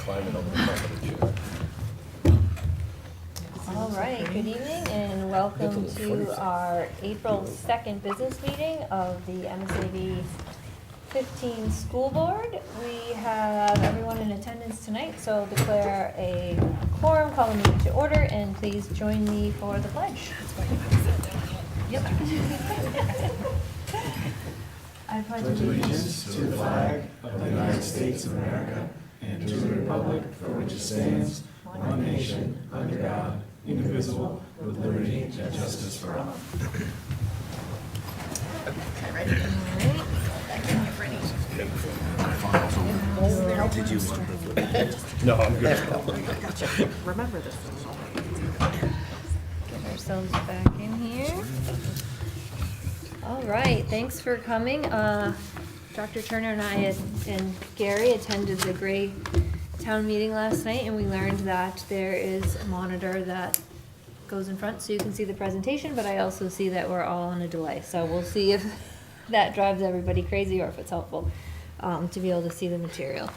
climb it over the top of the chair. All right, good evening and welcome to our April 2nd business meeting of the MSAD 15 School Board. We have everyone in attendance tonight, so I'll declare a quorum, call the meeting to order, and please join me for the pledge. Yep. I pledge allegiance to the flag of the United States of America and to the republic for which it stands, one nation, under God, indivisible, with liberty and justice for all. Okay, ready? Did you want the No, I'm good. Gotcha. Remember this one. Get ourselves back in here. All right, thanks for coming. Dr. Turner and I and Gary attended the Gray town meeting last night, and we learned that there is a monitor that goes in front so you can see the presentation, but I also see that we're all on a delay. So we'll see if that drives everybody crazy or if it's helpful to be able to see the material.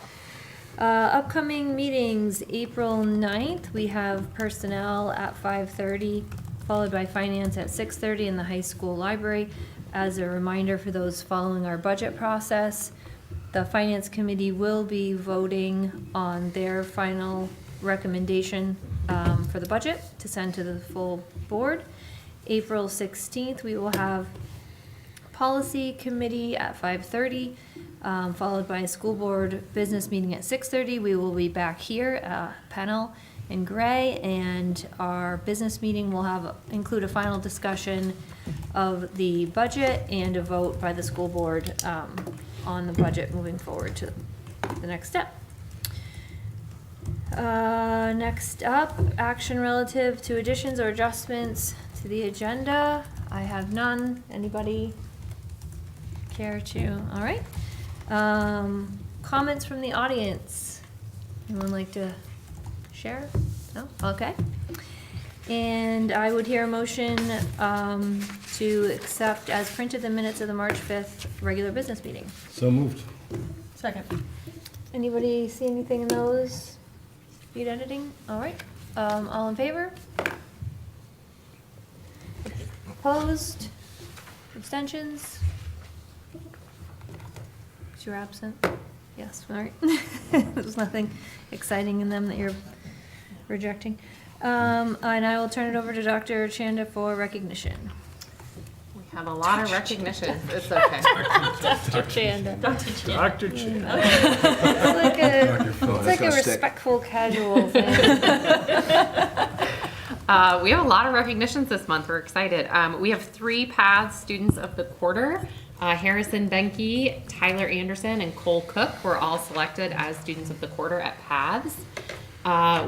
Upcoming meetings, April 9th, we have personnel at 5:30, followed by finance at 6:30 in the high school library. As a reminder for those following our budget process, the Finance Committee will be voting on their final recommendation for the budget to send to the full board. April 16th, we will have Policy Committee at 5:30, followed by a school board business meeting at 6:30. We will be back here, panel in gray, and our business meeting will include a final discussion of the budget and a vote by the school board on the budget moving forward to the next step. Next up, action relative to additions or adjustments to the agenda. I have none. Anybody care to? All right. Comments from the audience. Anyone like to share? No? Okay. And I would hear a motion to accept as printed the minutes of the March 5th regular business meeting. So moved. Second. Anybody see anything in those? Speed editing? All right. All in favor? Opposed? Abstentions? You're absent? Yes, all right. There's nothing exciting in them that you're rejecting. And I will turn it over to Dr. Chanda for recognition. We have a lot of recognitions. It's okay. Dr. Chanda. Dr. Chan. It's like a respectful, casual thing. We have a lot of recognitions this month. We're excited. We have 3 PATH students of the quarter. Harrison Benke, Tyler Anderson, and Cole Cook were all selected as students of the quarter at PATHs.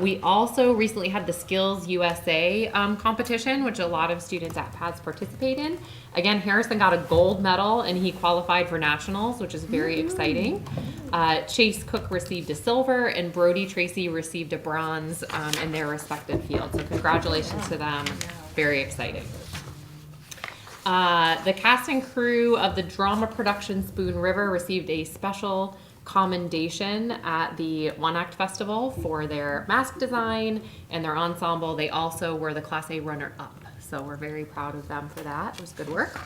We also recently had the Skills USA competition, which a lot of students at PATHs participate in. Again, Harrison got a gold medal and he qualified for nationals, which is very exciting. Chase Cook received a silver and Brody Tracy received a bronze in their respective fields. So congratulations to them. Very exciting. The cast and crew of the drama production Spoon River received a special commendation at the One Act Festival for their mask design and their ensemble. They also were the Class A runner-up, so we're very proud of them for that. It was good work.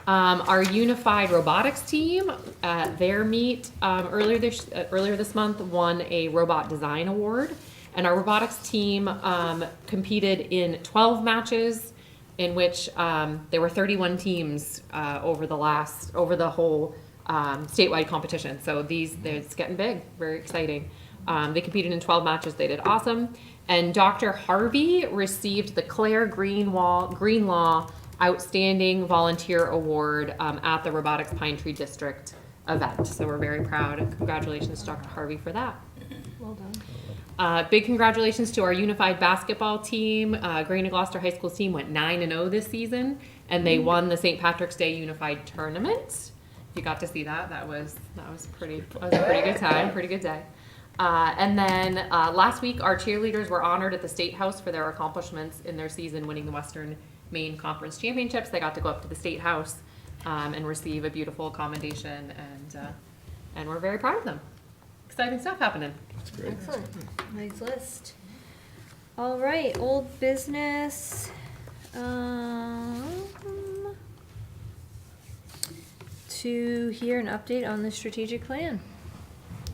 Our unified robotics team at their meet earlier this month won a robot design award, and our robotics team competed in 12 matches in which there were 31 teams over the whole statewide competition. So it's getting big, very exciting. They competed in 12 matches. They did awesome. And Dr. Harvey received the Claire Greenlaw Outstanding Volunteer Award at the Robotics Pine Tree District event. So we're very proud, and congratulations to Dr. Harvey for that. Well done. Big congratulations to our unified basketball team. Granite Gloucester High School team went 9-0 this season, and they won the St. Patrick's Day Unified Tournament. If you got to see that, that was a pretty good time, pretty good day. And then last week, our cheerleaders were honored at the State House for their accomplishments in their season, winning the Western Maine Conference Championships. They got to go up to the State House and receive a beautiful commendation, and we're very proud of them. exciting stuff happening. That's great. Excellent. Nice list. All right, old business. To hear an update on the strategic plan.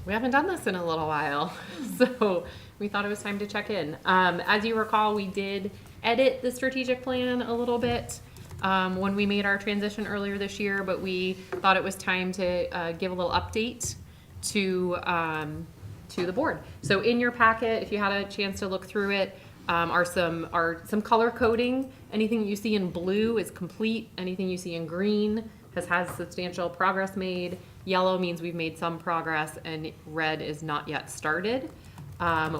We haven't done this in a little while, so we thought it was time to check in. As you recall, we did edit the strategic plan a little bit when we made our transition earlier this year, but we thought it was time to give a little update to the board. So in your packet, if you had a chance to look through it, are some color coding. Anything you see in blue is complete. Anything you see in green has had substantial progress made. Yellow means we've made some progress, and red is not yet started,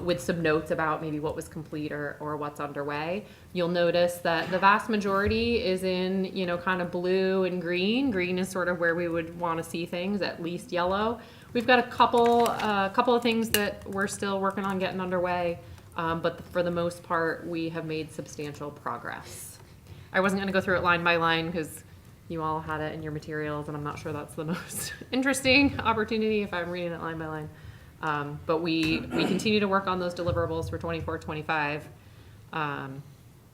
with some notes about maybe what was complete or what's underway. You'll notice that the vast majority is in, kind of blue and green. Green is sort of where we would want to see things, at least yellow. We've got a couple of things that we're still working on getting underway, but for the most part, we have made substantial progress. I wasn't going to go through it line by line because you all had it in your materials, and I'm not sure that's the most interesting opportunity if I'm reading it line by line. But we continue to work on those deliverables for 24-25, and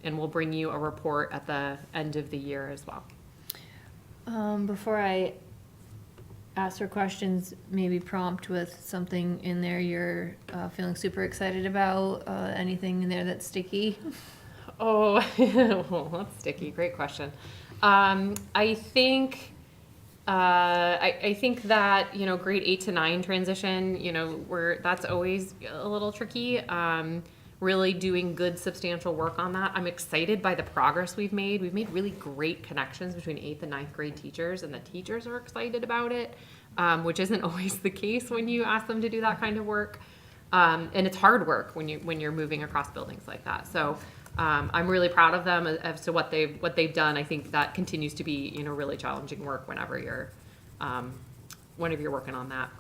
we'll bring you a report at the end of the year as well. Before I ask for questions, maybe prompt with something in there you're feeling super excited about, anything in there that's sticky? Oh, well, that's sticky. Great question. I think that, grade 8 to 9 transition, that's always a little tricky. Really doing good substantial work on that. I'm excited by the progress we've made. We've made really great connections between 8th and 9th grade teachers, and the teachers are excited about it, which isn't always the case when you ask them to do that kind of work. And it's hard work when you're moving across buildings like that. So I'm really proud of them as to what they've done. I think that continues to be, really challenging work whenever you're working on that.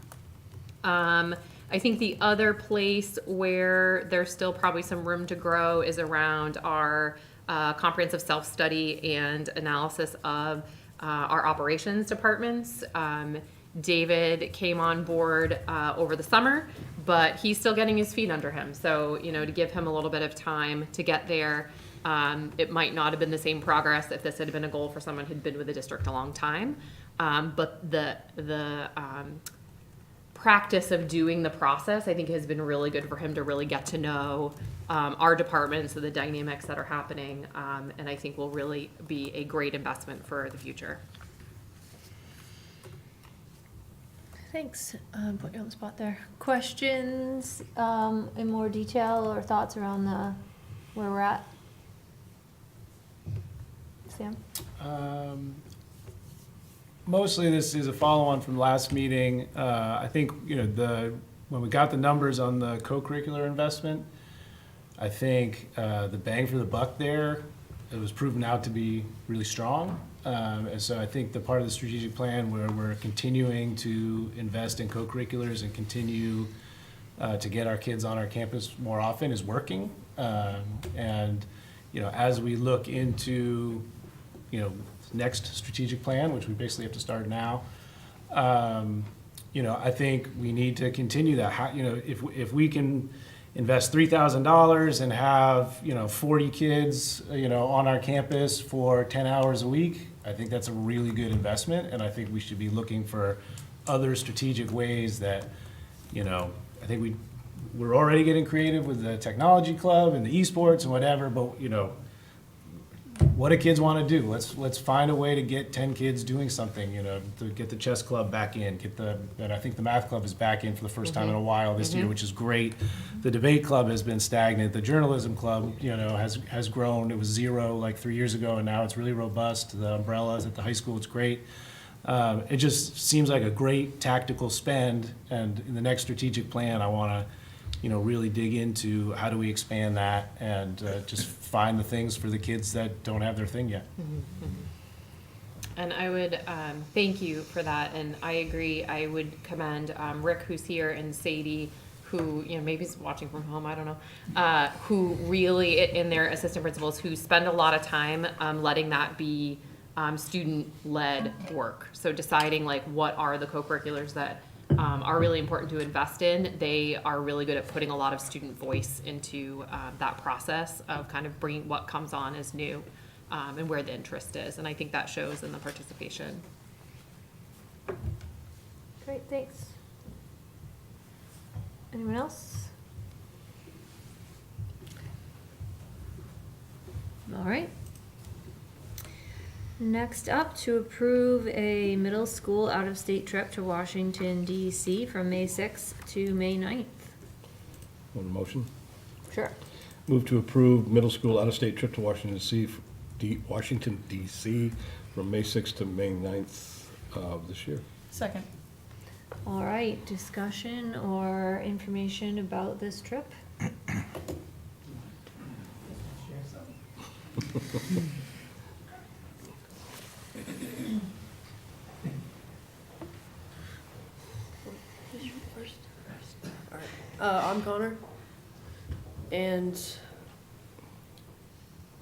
I think the other place where there's still probably some room to grow is around our comprehensive self-study and analysis of our operations departments. David came on board over the summer, but he's still getting his feet under him. So, to give him a little bit of time to get there, it might not have been the same progress if this had been a goal for someone who'd been with the district a long time. But the practice of doing the process, I think, has been really good for him to really get to know our departments and the dynamics that are happening, and I think will really be a great investment for the future. Thanks. Put you on the spot there. Questions in more detail or thoughts around where we're at? Sam? Mostly this is a follow-on from last meeting. I think, when we got the numbers on the co-curricular investment, I think the bang for the buck there, it was proven out to be really strong. And so I think the part of the strategic plan where we're continuing to invest in co-curriculars and continue to get our kids on our campus more often is working. And, as we look into, next strategic plan, which we basically have to start now, I think we need to continue that. If we can invest $3,000 and have 40 kids on our campus for 10 hours a week, I think that's a really good investment, and I think we should be looking for other strategic ways that I think we're already getting creative with the technology club and the esports and whatever, but what do kids want to do? Let's find a way to get 10 kids doing something, to get the chess club back in, and I think the math club is back in for the first time in a while this year, which is great. The debate club has been stagnant. The journalism club, has grown. It was 0 like 3 years ago, and now it's really robust. The umbrellas at the high school, it's great. It just seems like a great tactical spend, and in the next strategic plan, I want to really dig into how do we expand that and just find the things for the kids that don't have their thing yet. And I would thank you for that, and I agree. I would commend Rick, who's here, and Sadie, who maybe is watching from home, I don't know, who really, in their assistant principals, who spend a lot of time letting that be student-led work. So deciding what are the co-curriculars that are really important to invest in. They are really good at putting a lot of student voice into that process of kind of bringing what comes on as new and where the interest is. And I think that shows in the participation. Great, thanks. Anyone else? All right. Next up, to approve a middle school out-of-state trip to Washington DC from May 6th to May 9th. Want a motion? Sure. Move to approve middle school out-of-state trip to Washington DC from May 6th to May 9th of this year. Second. All right, discussion or information about this trip? I'm Connor, and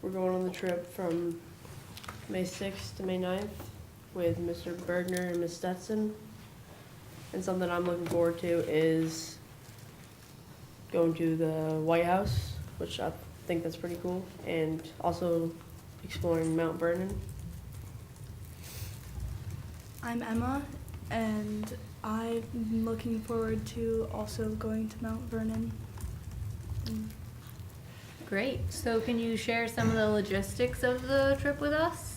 we're going on the trip from May 6th to May 9th with Mr. Bergner and Ms. Stetson. And something I'm looking forward to is going to the White House, which I think that's pretty cool, and also exploring Mount Vernon. I'm Emma, and I'm looking forward to also going to Mount Vernon. Great. So can you share some of the logistics of the trip with us?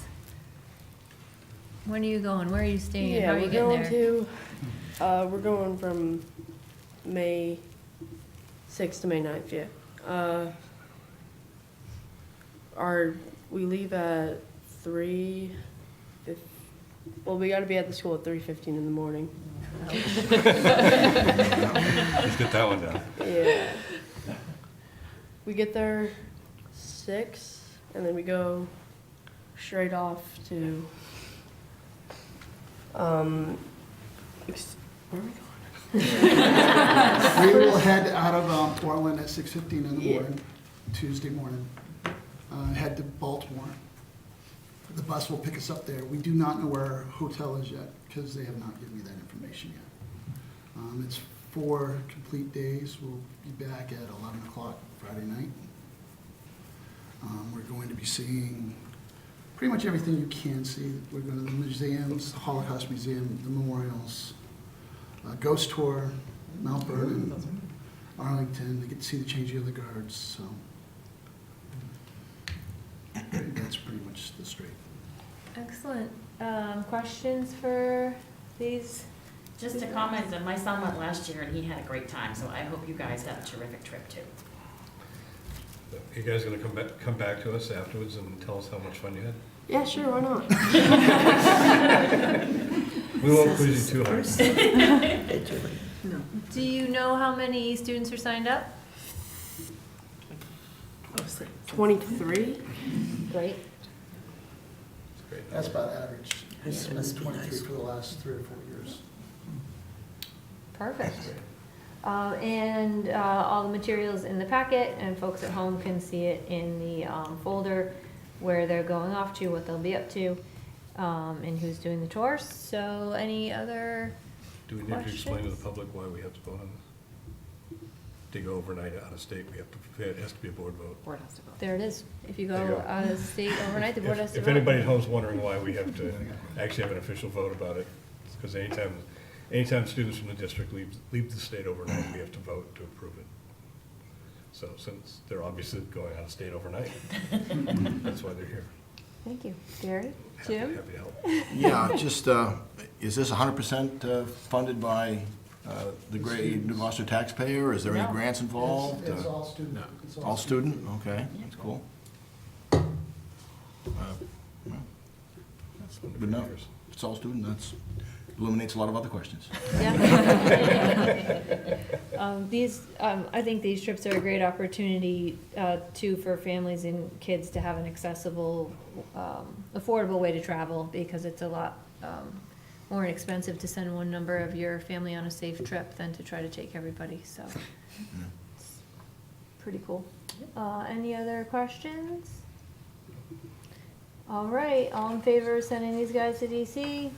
When are you going? Where are you staying? and How are you getting there? We're going from May 6th to May 9th, yeah. We leave at 3:15. Well, we gotta be at the school at 3:15 in the morning. Let's get that one down. Yeah. We get there 6, and then we go straight off to, where are we going? We will head out of Portland at 6:15 in the Yeah. morning, Tuesday morning, head to Baltimore. The bus will pick us up there. We do not know where our hotel is yet, because they have not given me that information yet. It's 4 complete days. We'll be back at 11 o'clock Friday night. We're going to be seeing pretty much everything you can see. We're going to the museums, the Holocaust Museum, the memorials, ghost tour, Mount Vernon, Arlington. They get to see the changing of the guards, so that's pretty much the straight. Excellent. Questions for these? Just a comment that my son went last year and he had a great time, so I hope you guys have a terrific trip too. You guys gonna come back to us afterwards and tell us how much fun you had? Yeah, sure, why not? We won't quiz you too hard. Do you know how many students are signed up? 23? Great. It's great. That's about average. It's been 23 for the last 3 or 4 years. Perfect. And all the materials in the packet, and folks at home can see it in the folder where they're going off to, what they'll be up to, and who's doing the tours. So any other Do we need to explain to the questions? public why we have to vote on this? To go overnight out of state, it has to be a board vote. Board has to vote. There it is. If you There you go go. out of state overnight, the board has to If vote. anybody at home's wondering why we have to actually have an official vote about it, it's because anytime students from the district leave the state overnight, we have to vote to approve it. So since they're obviously going out of state overnight, that's why they're here. Thank you. Gary? Happy Jim? to help. Yeah, just, is this 100% funded by the Great New Gloucester taxpayer? Is there any No. grants involved? It's all student. It's All student? Okay, that's cool. Well, That's one of Good the enough. features. It's all student, that's, eliminates a lot of other questions. Yeah. I think these trips are a great opportunity, too, for families and kids to have an accessible, affordable way to travel, because it's a lot, more inexpensive to send one member of your family on a safe trip than to try to take everybody, so. It's pretty cool. Any other questions? All right, all in favor of sending these guys to DC?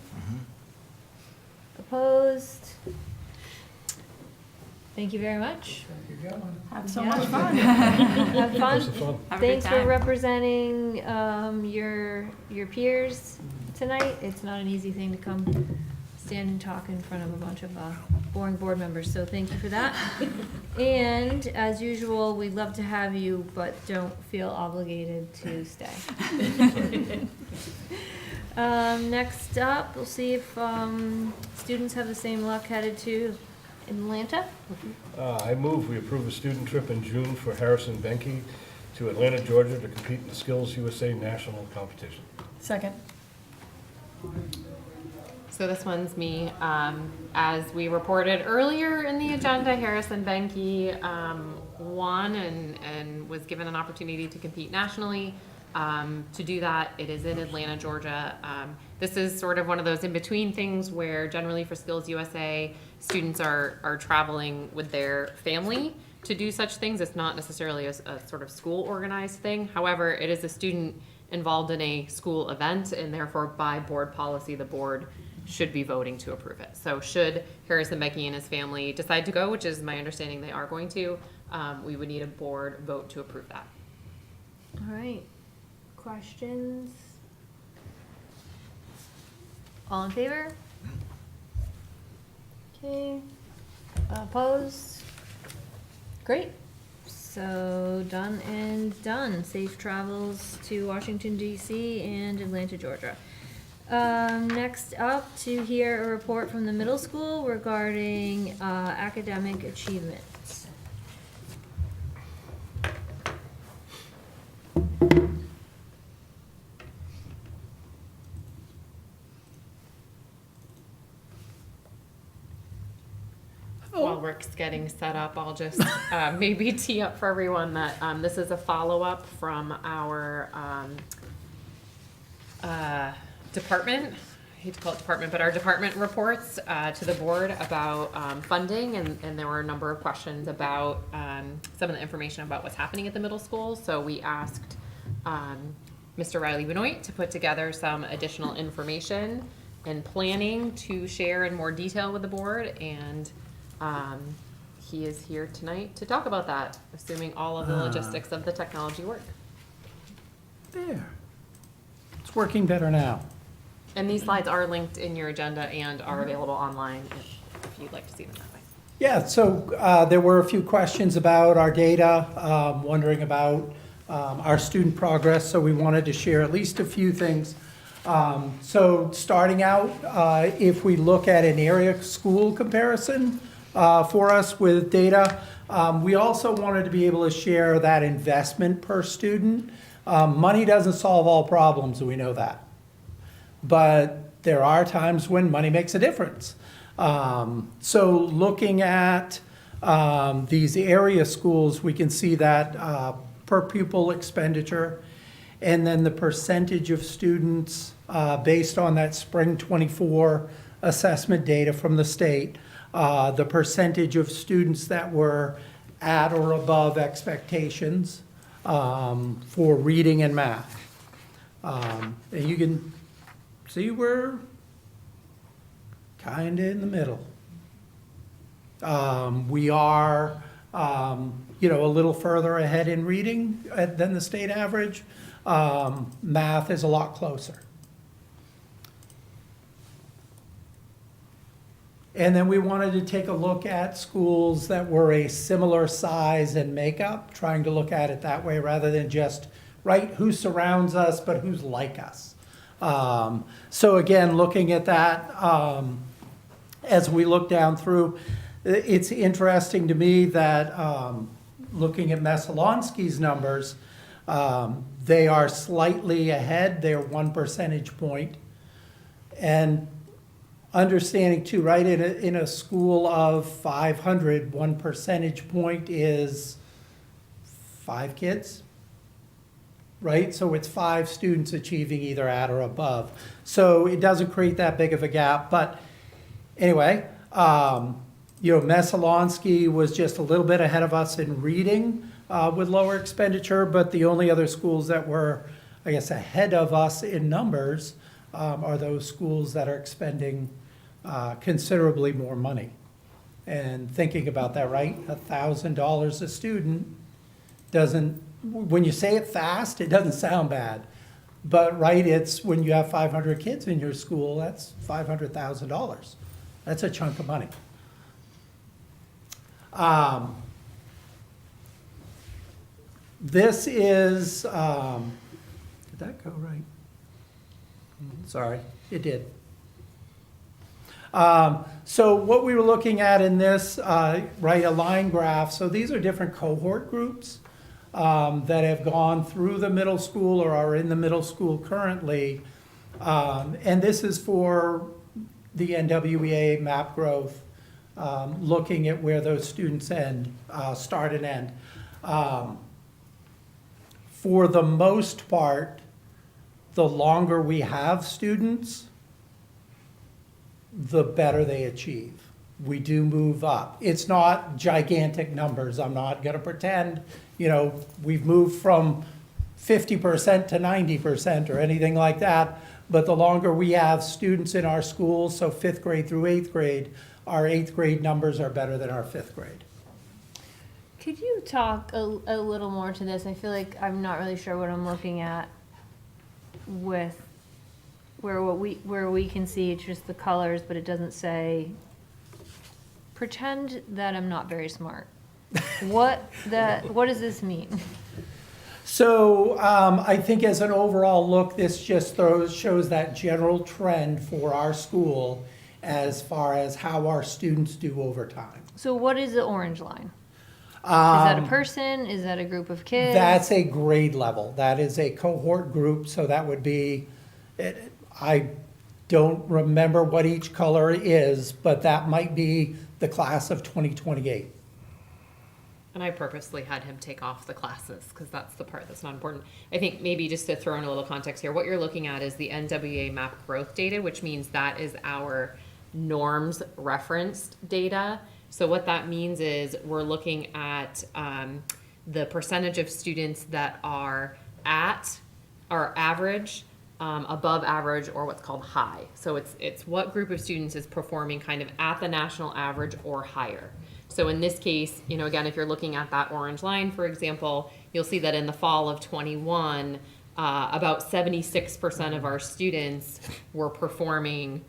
Opposed? Thank you very much. Have so Yeah. much fun. Have Lots fun. of fun. Have a good Thanks for time. representing your peers tonight. It's not an easy thing to come stand and talk in front of a bunch of boring board members, so thank you for that. And as usual, we'd love to have you, but don't feel obligated to stay. Next up, we'll see if students have the same luck headed to Atlanta. I move we approve a student trip in June for Harrison Benke to Atlanta, Georgia to compete in the Skills USA National Competition. Second. So this one's me. As we reported earlier in the agenda, Harrison Benke won and was given an opportunity to compete nationally. To do that, it is in Atlanta, Georgia. This is sort of one of those in-between things where generally for Skills USA, students are traveling with their family to do such things. It's not necessarily a sort of school organized thing. However, it is a student involved in a school event, and therefore by board policy, the board should be voting to approve it. So should Harrison Benke and his family decide to go, which is my understanding they are going to, we would need a board vote to approve that. All right. Questions? All in favor? Okay. Opposed? Great. So done and done. Safe travels to Washington DC and Atlanta, Georgia. Next up, to hear a report from the middle school regarding academic achievement. While Rick's getting set up, I'll just maybe tee up for everyone that this is a follow-up from our department. I hate to call it department, but our department reports to the board about funding, and there were a number of questions about some of the information about what's happening at the middle school. So we asked Mr. Riley Benoit to put together some additional information and planning to share in more detail with the board, and he is here tonight to talk about that, assuming all of the logistics of the technology work. There. It's working better now. And these slides are linked in your agenda and are available online if you'd like to see them that way. Yeah, so there were a few questions about our data, wondering about our student progress, so we wanted to share at least a few things. So starting out, if we look at an area school comparison for us with data, we also wanted to be able to share that investment per student. Money doesn't solve all problems, we know that. But there are times when money makes a difference. So looking at these area schools, we can see that per pupil expenditure, and then the percentage of students based on that spring 24 assessment data from the state, the percentage of students that were at or above expectations for reading and math. And you can see we're kind of in the middle. We are, a little further ahead in reading than the state average. Math is a lot closer. And then we wanted to take a look at schools that were a similar size and makeup, trying to look at it that way rather than just, who surrounds us, but who's like us. So again, looking at that, as we look down through, it's interesting to me that looking at Messalonsky's numbers, they are slightly ahead, they're 1 percentage point. And understanding too, right, in a school of 500, 1 percentage point is 5 kids, right? So it's 5 students achieving either at or above. So it doesn't create that big of a gap. But anyway, Messalonsky was just a little bit ahead of us in reading with lower expenditure, but the only other schools that were, I guess, ahead of us in numbers are those schools that are expending considerably more money. And thinking about that, right? $1,000 a student doesn't, when you say it fast, it doesn't sound bad. But, right, it's when you have 500 kids in your school, that's $500,000. That's a chunk of money. This is, did that go right? Sorry, it did. So what we were looking at in this, right, a line graph, so these are different cohort groups that have gone through the middle school or are in the middle school currently. And this is for the NWEA map growth, looking at where those students start and end. For the most part, the longer we have students, the better they achieve. We do move up. It's not gigantic numbers. I'm not going to pretend, we've moved from 50% to 90% or anything like that. But the longer we have students in our schools, so 5th grade through 8th grade, our 8th grade numbers are better than our 5th grade. Could you talk a little more to this? I feel like I'm not really sure what I'm looking at with where we can see just the colors, but it doesn't say. Pretend that I'm not very smart. What does this mean? So I think as an overall look, this just shows that general trend for our school as far as how our students do over time. So what is the orange line? Is that a person? Is that a group of kids? That's a grade level. That is a cohort group, so that would be, I don't remember what each color is, but that might be the class of 2028. And I purposely had him take off the classes because that's the part that's not important. I think maybe just to throw in a little context here, what you're looking at is the NWA map growth data, which means that is our norms referenced data. So what that means is we're looking at the percentage of students that are at or average, above average, or what's called high. So it's what group of students is performing kind of at the national average or higher. So in this case, again, if you're looking at that orange line, for example, you'll see that in the fall of 21, about 76% of our students were performing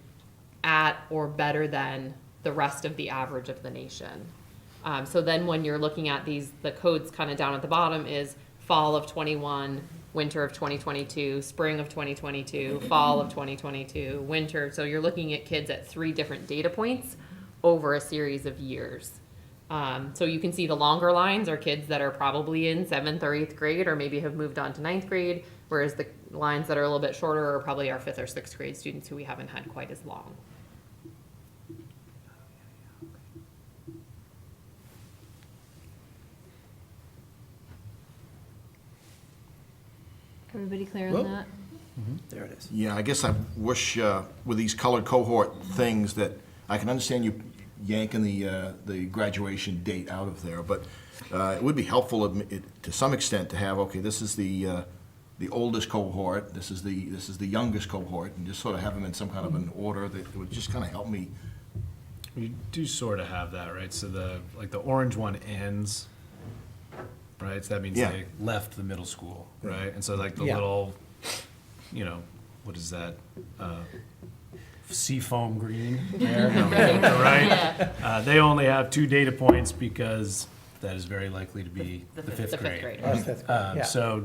at or better than the rest of the average of the nation. So then when you're looking at the codes kind of down at the bottom is fall of 21, winter of 2022, spring of 2022, fall of 2022, winter. So you're looking at kids at 3 different data points over a series of years. So you can see the longer lines are kids that are probably in 7th or 8th grade or maybe have moved on to 9th grade, whereas the lines that are a little bit shorter are probably our 5th or 6th grade students who we haven't had quite as long. Everybody clear on that? There it is. Yeah, I guess I wish with these colored cohort things that I can understand you yanking the graduation date out of there, but it would be helpful to some extent to have, okay, this is the oldest cohort, this is the youngest cohort, and just sort of have them in some kind of an order that would just kind of help me. We do sort of have that, right? So the orange one ends, right? So that means Yeah. they left the middle school, right? And so the Yeah. little, what is that? Seafoam green there, right? They only have 2 data points because that is very likely to be the fifth grade. Our 5th grade, yeah. So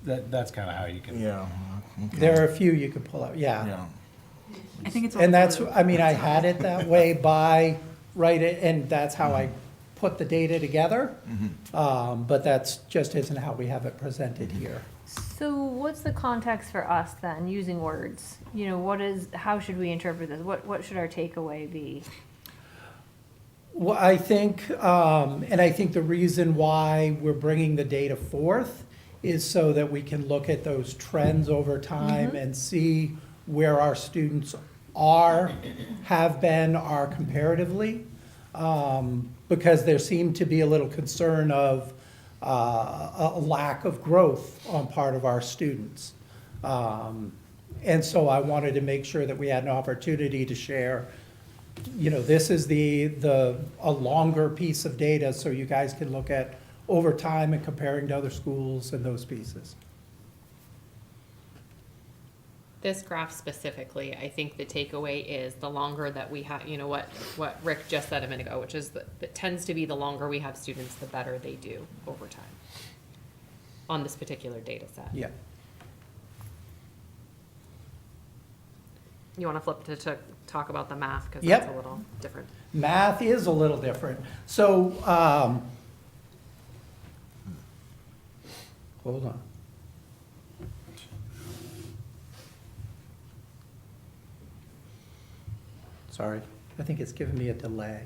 that's kind of how you can. Yeah. Okay. There are a few you could pull out, Yeah. I think it's And that's, I had it that way and that's how I put the data together. But that's just isn't how we have it presented here. So what's the context for us then, using words? How should we interpret this? What should our takeaway be? Well, I think the reason why we're bringing the data forth is so that we can look at those trends over time and see where our students have been comparatively. Because there seemed to be a little concern of a lack of growth on part of our students. And so I wanted to make sure that we had an opportunity to share this is a longer piece of data, so you guys can look at over time and comparing to other schools and those pieces. This graph specifically, I think the takeaway is the longer that we have, what Rick just said a minute ago, which is that tends to be the longer we have students, the better they do over time on this particular data set. Yeah. You want to flip to talk about the math, because Yep. that's a little different. Math is a little different. So, hold on. Sorry, I think it's giving me a delay.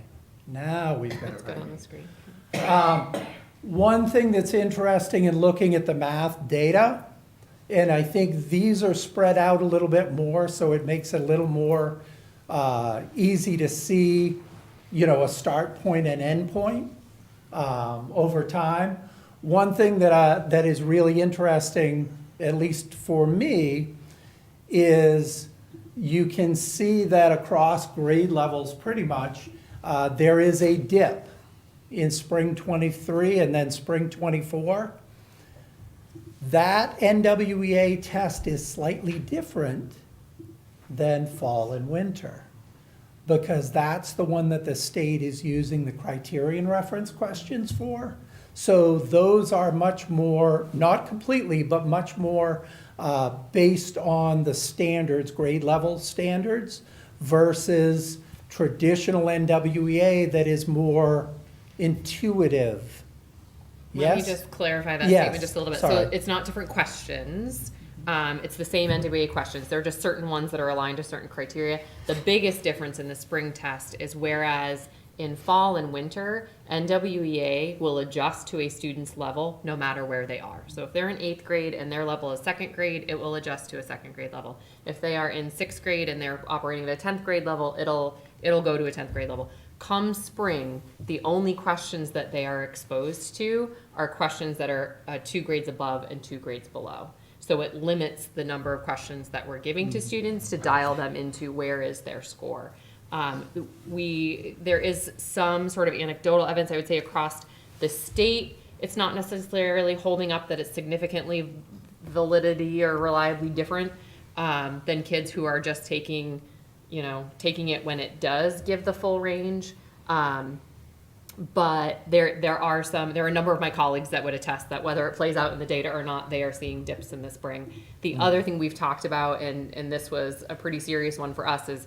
Now we've got It's it good on right. the screen. One thing that's interesting in looking at the math data, and I think these are spread out a little bit more, so it makes it a little more easy to see, a start point and end point over time. One thing that is really interesting, at least for me, is you can see that across grade levels pretty much, there is a dip in spring 23 and then spring 24. That NWEA test is slightly different than fall and winter, because that's the one that the state is using the criterion reference questions for. So those are much more, not completely, but much more based on the standards, grade level standards, versus traditional NWEA that is more intuitive. Let me Yes? just clarify that Yes, statement just a little bit. sorry. So it's not different questions. It's the same NWA questions. They're just certain ones that are aligned to certain criteria. The biggest difference in the spring test is whereas in fall and winter, NWEA will adjust to a student's level no matter where they are. So if they're in 8th grade and their level is 2nd grade, it will adjust to a 2nd grade level. If they are in 6th grade and they're operating at a 10th grade level, it'll go to a 10th grade level. Come spring, the only questions that they are exposed to are questions that are 2 grades above and 2 grades below. So it limits the number of questions that we're giving to students to dial them into where is their score. There is some sort of anecdotal evidence, I would say, across the state. It's not necessarily holding up that it's significantly validity or reliably different than kids who are just taking it when it does give the full range. But there are a number of my colleagues that would attest that whether it plays out in the data or not, they are seeing dips in the spring. The other thing we've talked about, and this was a pretty serious one for us, is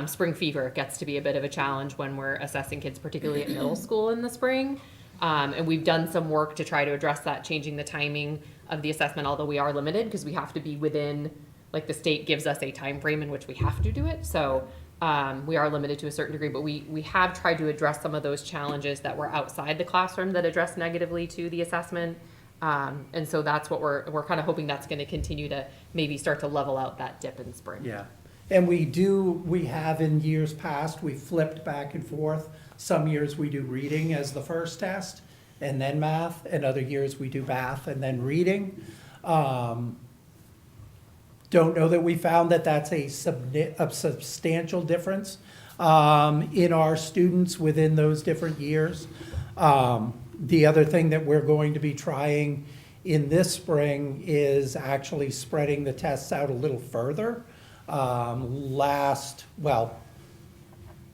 spring fever. It gets to be a bit of a challenge when we're assessing kids, particularly at middle school in the spring. And we've done some work to try to address that, changing the timing of the assessment, although we are limited because we have to be within, like the state gives us a time frame in which we have to do it. So we are limited to a certain degree, but we have tried to address some of those challenges that were outside the classroom that address negatively to the assessment. And so that's what we're kind of hoping that's going to continue to maybe start to level out that dip in spring. Yeah, and we have in years past, we flipped back and forth. Some years we do reading as the first test and then math, and other years we do math and then reading. Don't know that we found that that's a substantial difference in our students within those different years. The other thing that we're going to be trying in this spring is actually spreading the tests out a little further.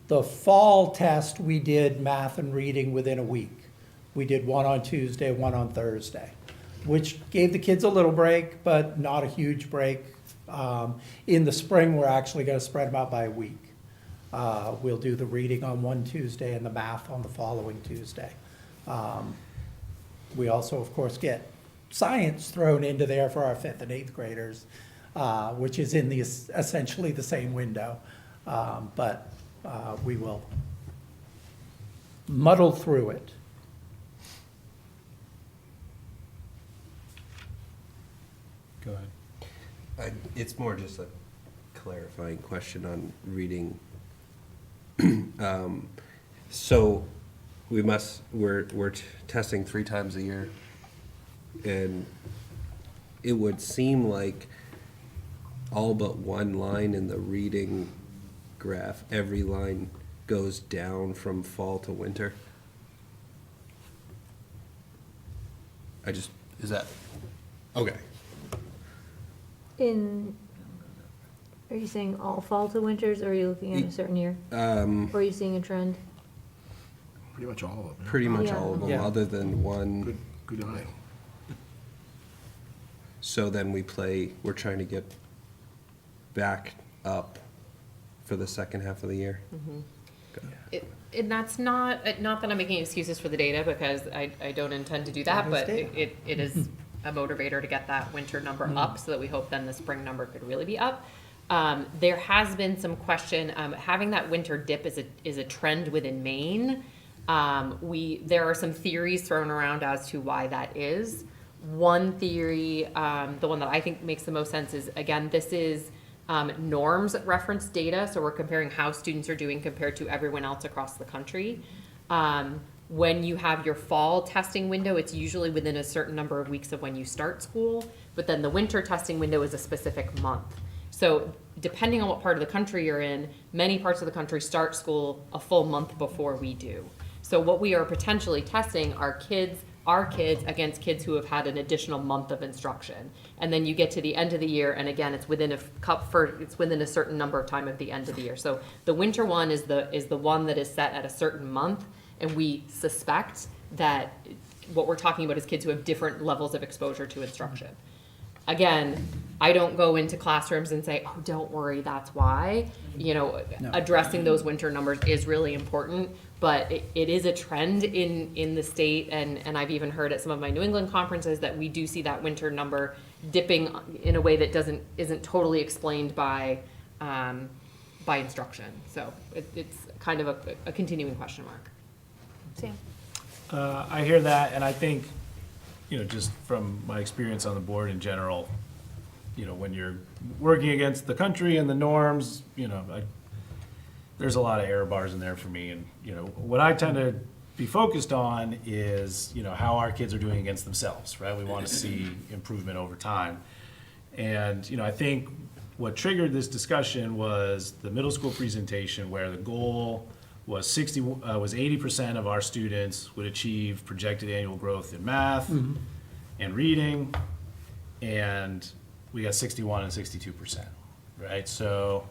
The fall test, we did math and reading within a week. We did one on Tuesday, one on Thursday, which gave the kids a little break, but not a huge break. In the spring, we're actually going to spread them out by a week. We'll do the reading on one Tuesday and the math on the following Tuesday. We also, of course, get science thrown into there for our 5th and 8th graders, which is in essentially the same window. But we will muddle through it. Go ahead. It's more just a clarifying question on reading. So we're testing 3 times a year, and it would seem like all but one line in the reading graph, every line goes down from fall to winter. Is that, okay. Are you saying all fall to winters, or are you looking at a certain year? Or are you seeing a trend? Pretty much all of them. Pretty much Yeah. all of them, Yeah. other than one. Good eye. So then we're trying to get back up for the second half of the year. And that's not that I'm making excuses for the data, because I don't intend to do that, but it is a motivator to get that winter number up, so that we hope then the spring number could really be up. There has been some question, having that winter dip is a trend within Maine. There are some theories thrown around as to why that is. One theory, the one that I think makes the most sense, is, again, this is norms reference data, so we're comparing how students are doing compared to everyone else across the country. When you have your fall testing window, it's usually within a certain number of weeks of when you start school, but then the winter testing window is a specific month. So depending on what part of the country you're in, many parts of the country start school a full month before we do. So what we are potentially testing are our kids against kids who have had an additional month of instruction. And then you get to the end of the year, and again, it's within a certain number of time of the end of the year. So the winter one is the one that is set at a certain month, and we suspect that what we're talking about is kids who have different levels of exposure to instruction. Again, I don't go into classrooms and say, oh, don't worry, that's why. Addressing those winter numbers is really important, but it is a trend in the state, and I've even heard at some of my New England conferences that we do see that winter number dipping in a way that isn't totally explained by instruction. So it's kind of a continuing question mark. Sam? I hear that, and I think, just from my experience on the board in general, when you're working against the country and the norms, there's a lot of error bars in there for me. And, what I tend to be focused on is, how our kids are doing against themselves, right? We want to see improvement over time. And, I think what triggered this discussion was the middle school presentation, where the goal was 80% of our students would achieve projected annual growth in math and reading, and we got 61 and 62%, right? So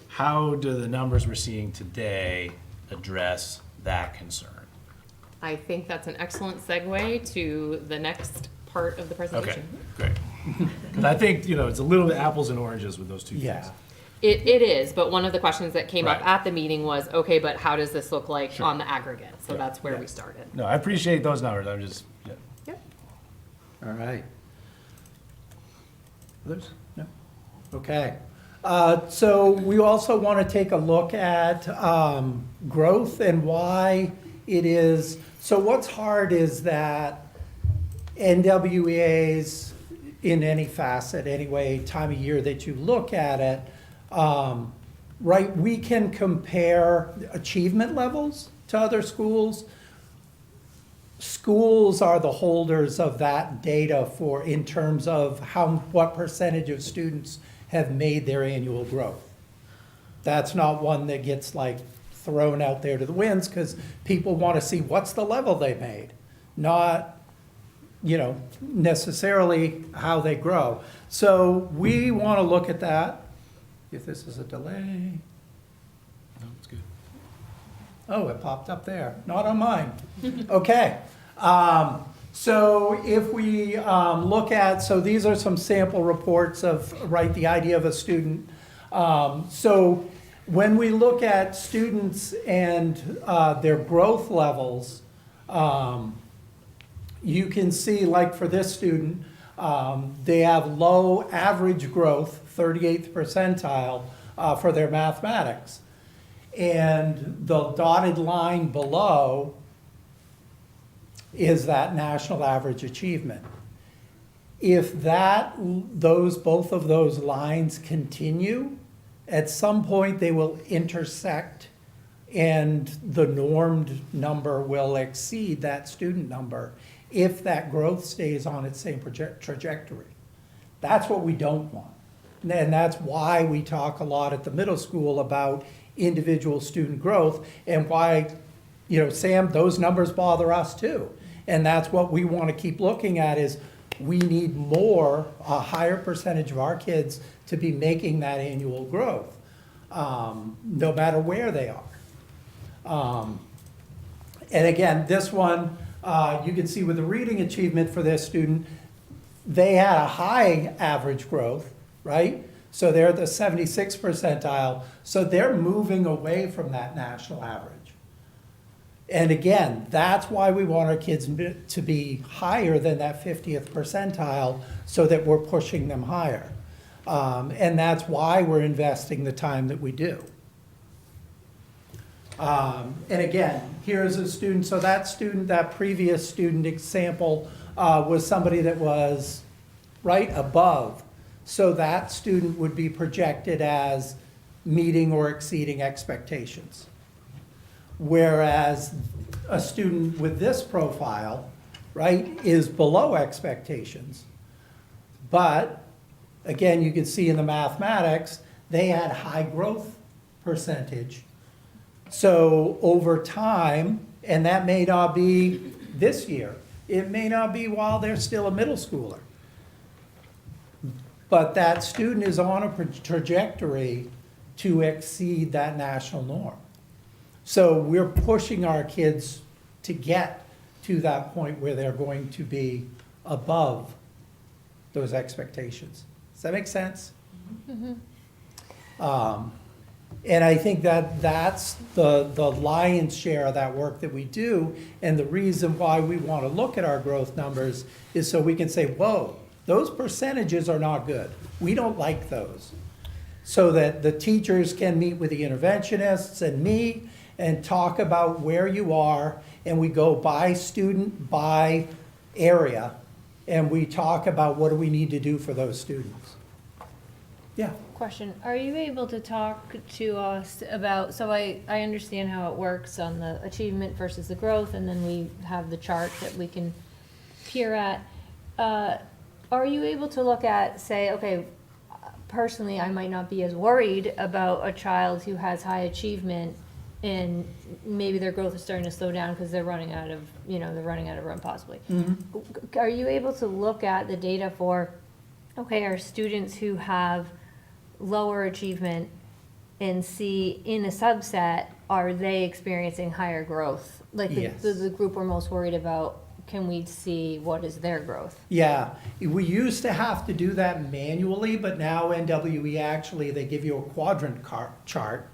how do the numbers we're seeing today address that concern? I think that's an excellent segue to the next part of the presentation. Okay, great. Because I think, it's a little bit apples and oranges with those two things. Yeah. It is, but one of the questions that came up Right. at the meeting was, okay, but how does this look like on the aggregate? So Yeah. that's where Yeah. we started. No, I appreciate those numbers. I'm just, Yep. All right. Others? No? Okay. So we also want to take a look at growth and why it is. So what's hard is that NWEAs, in any facet, anyway, time of year that you look at it, right, we can compare achievement levels to other schools. Schools are the holders of that data in terms of what percentage of students have made their annual growth. That's not one that gets thrown out there to the winds, because people want to see what's the level they made, not, necessarily how they grow. So we want to look at that. If this is a delay. no, it's good. Oh, it popped up there, not on mine. Okay. So if we look at, so these are some sample reports of, the idea of a student. So when we look at students and their growth levels, you can see, for this student, they have low average growth, 38th percentile, for their mathematics. And the dotted line below is that national average achievement. If both of those lines continue, at some point they will intersect, and the normed number will exceed that student number if that growth stays on its same trajectory. That's what we don't want. And that's why we talk a lot at the middle school about individual student growth, and why, Sam, those numbers bother us too. And that's what we want to keep looking at is we need a higher percentage of our kids to be making that annual growth, no matter where they are. And again, this one, you can see with the reading achievement for this student, they had a high average growth, right? So they're at the 76th percentile, so they're moving away from that national average. And again, that's why we want our kids to be higher than that 50th percentile so that we're pushing them higher. And that's why we're investing the time that we do. And again, here's a student, so that previous student example was somebody that was right above. So that student would be projected as meeting or exceeding expectations. Whereas a student with this profile, right, is below expectations. But again, you can see in the mathematics, they had high growth percentage. So over time, and that may not be this year, it may not be while they're still a middle schooler. But that student is on a trajectory to exceed that national norm. So we're pushing our kids to get to that point where they're going to be above those expectations. Does that make sense? And I think that that's the lion's share of that work that we do. And the reason why we want to look at our growth numbers is so we can say, whoa, those percentages are not good. We don't like those. So that the teachers can meet with the interventionists and me and talk about where you are, and we go by student, by area, and we talk about what do we need to do for those students. Yeah. Question, are you able to talk to us about, so I understand how it works on the achievement versus the growth, and then we have the chart that we can peer at. Are you able to look at, say, okay, personally, I might not be as worried about a child who has high achievement and maybe their growth is starting to slow down because they're running out of, they're running out of room possibly. Mm-hmm. Are you able to look at the data for, okay, our students who have lower achievement and see in a subset, are they experiencing higher growth? Like Yes. the group we're most worried about, can we see what is their growth? Yeah, we used to have to do that manually, but now NWE actually, they give you a quadrant chart,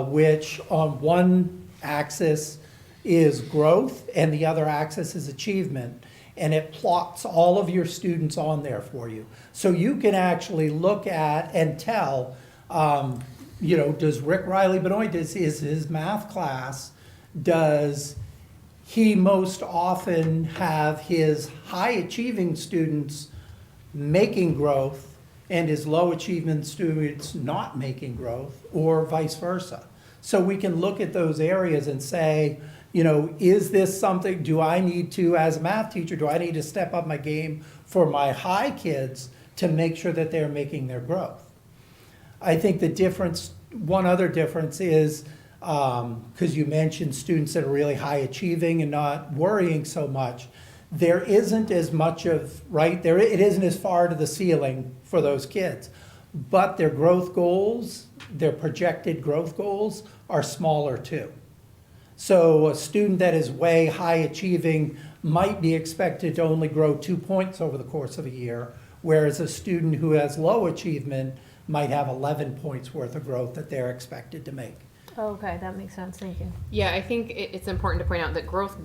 which on one axis is growth and the other axis is achievement. And it plots all of your students on there for you. So you can actually look at and tell, does Rick Riley Benoit, is his math class, does he most often have his high achieving students making growth and his low achievement students not making growth, or vice versa? So we can look at those areas and say, is this something, do I need to, as a math teacher, do I need to step up my game for my high kids to make sure that they're making their growth? I think the difference, one other difference is, because you mentioned students that are really high achieving and not worrying so much, there isn't as much of, right, it isn't as far to the ceiling for those kids. But their growth goals, their projected growth goals are smaller too. So a student that is way high achieving might be expected to only grow 2 points over the course of a year, whereas a student who has low achievement might have 11 points worth of growth that they're expected to make. Okay, that makes sense, thank you. Yeah, I think it's important to point out that growth,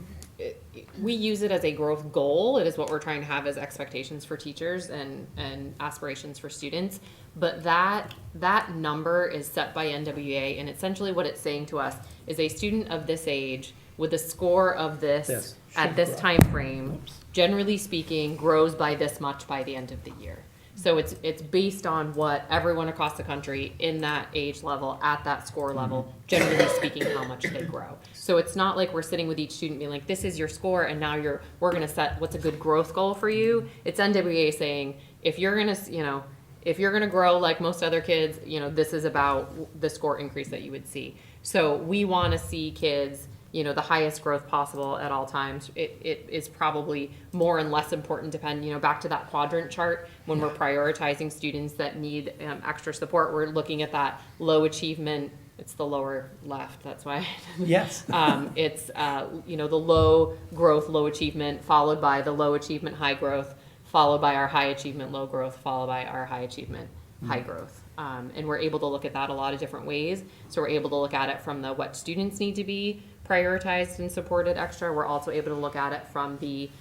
we use it as a growth goal. It is what we're trying to have as expectations for teachers and aspirations for students. But that number is set by NWA, and essentially what it's saying to us is a student of this age with a score of this at this time frame, generally speaking, grows by this much by the end of the year. So it's based on what everyone across the country in that age level, at that score level, generally speaking, how much they grow. So it's not like we're sitting with each student being like, this is your score, and now we're gonna set what's a good growth goal for you. It's NWA saying, if you're gonna, if you're gonna grow like most other kids, this is about the score increase that you would see. So we wanna see kids, the highest growth possible at all times. It is probably more and less important depending, back to that quadrant chart, when we're prioritizing students that need extra support, we're looking at that low achievement. It's the lower left, that's why. Yes. It's, the low growth, low achievement, followed by the low achievement, high growth, followed by our high achievement, low growth, followed by our high achievement, high growth. And we're able to look at that a lot of different ways. So we're able to look at it from the what students need to be prioritized and supported extra. We're also able to look at it from the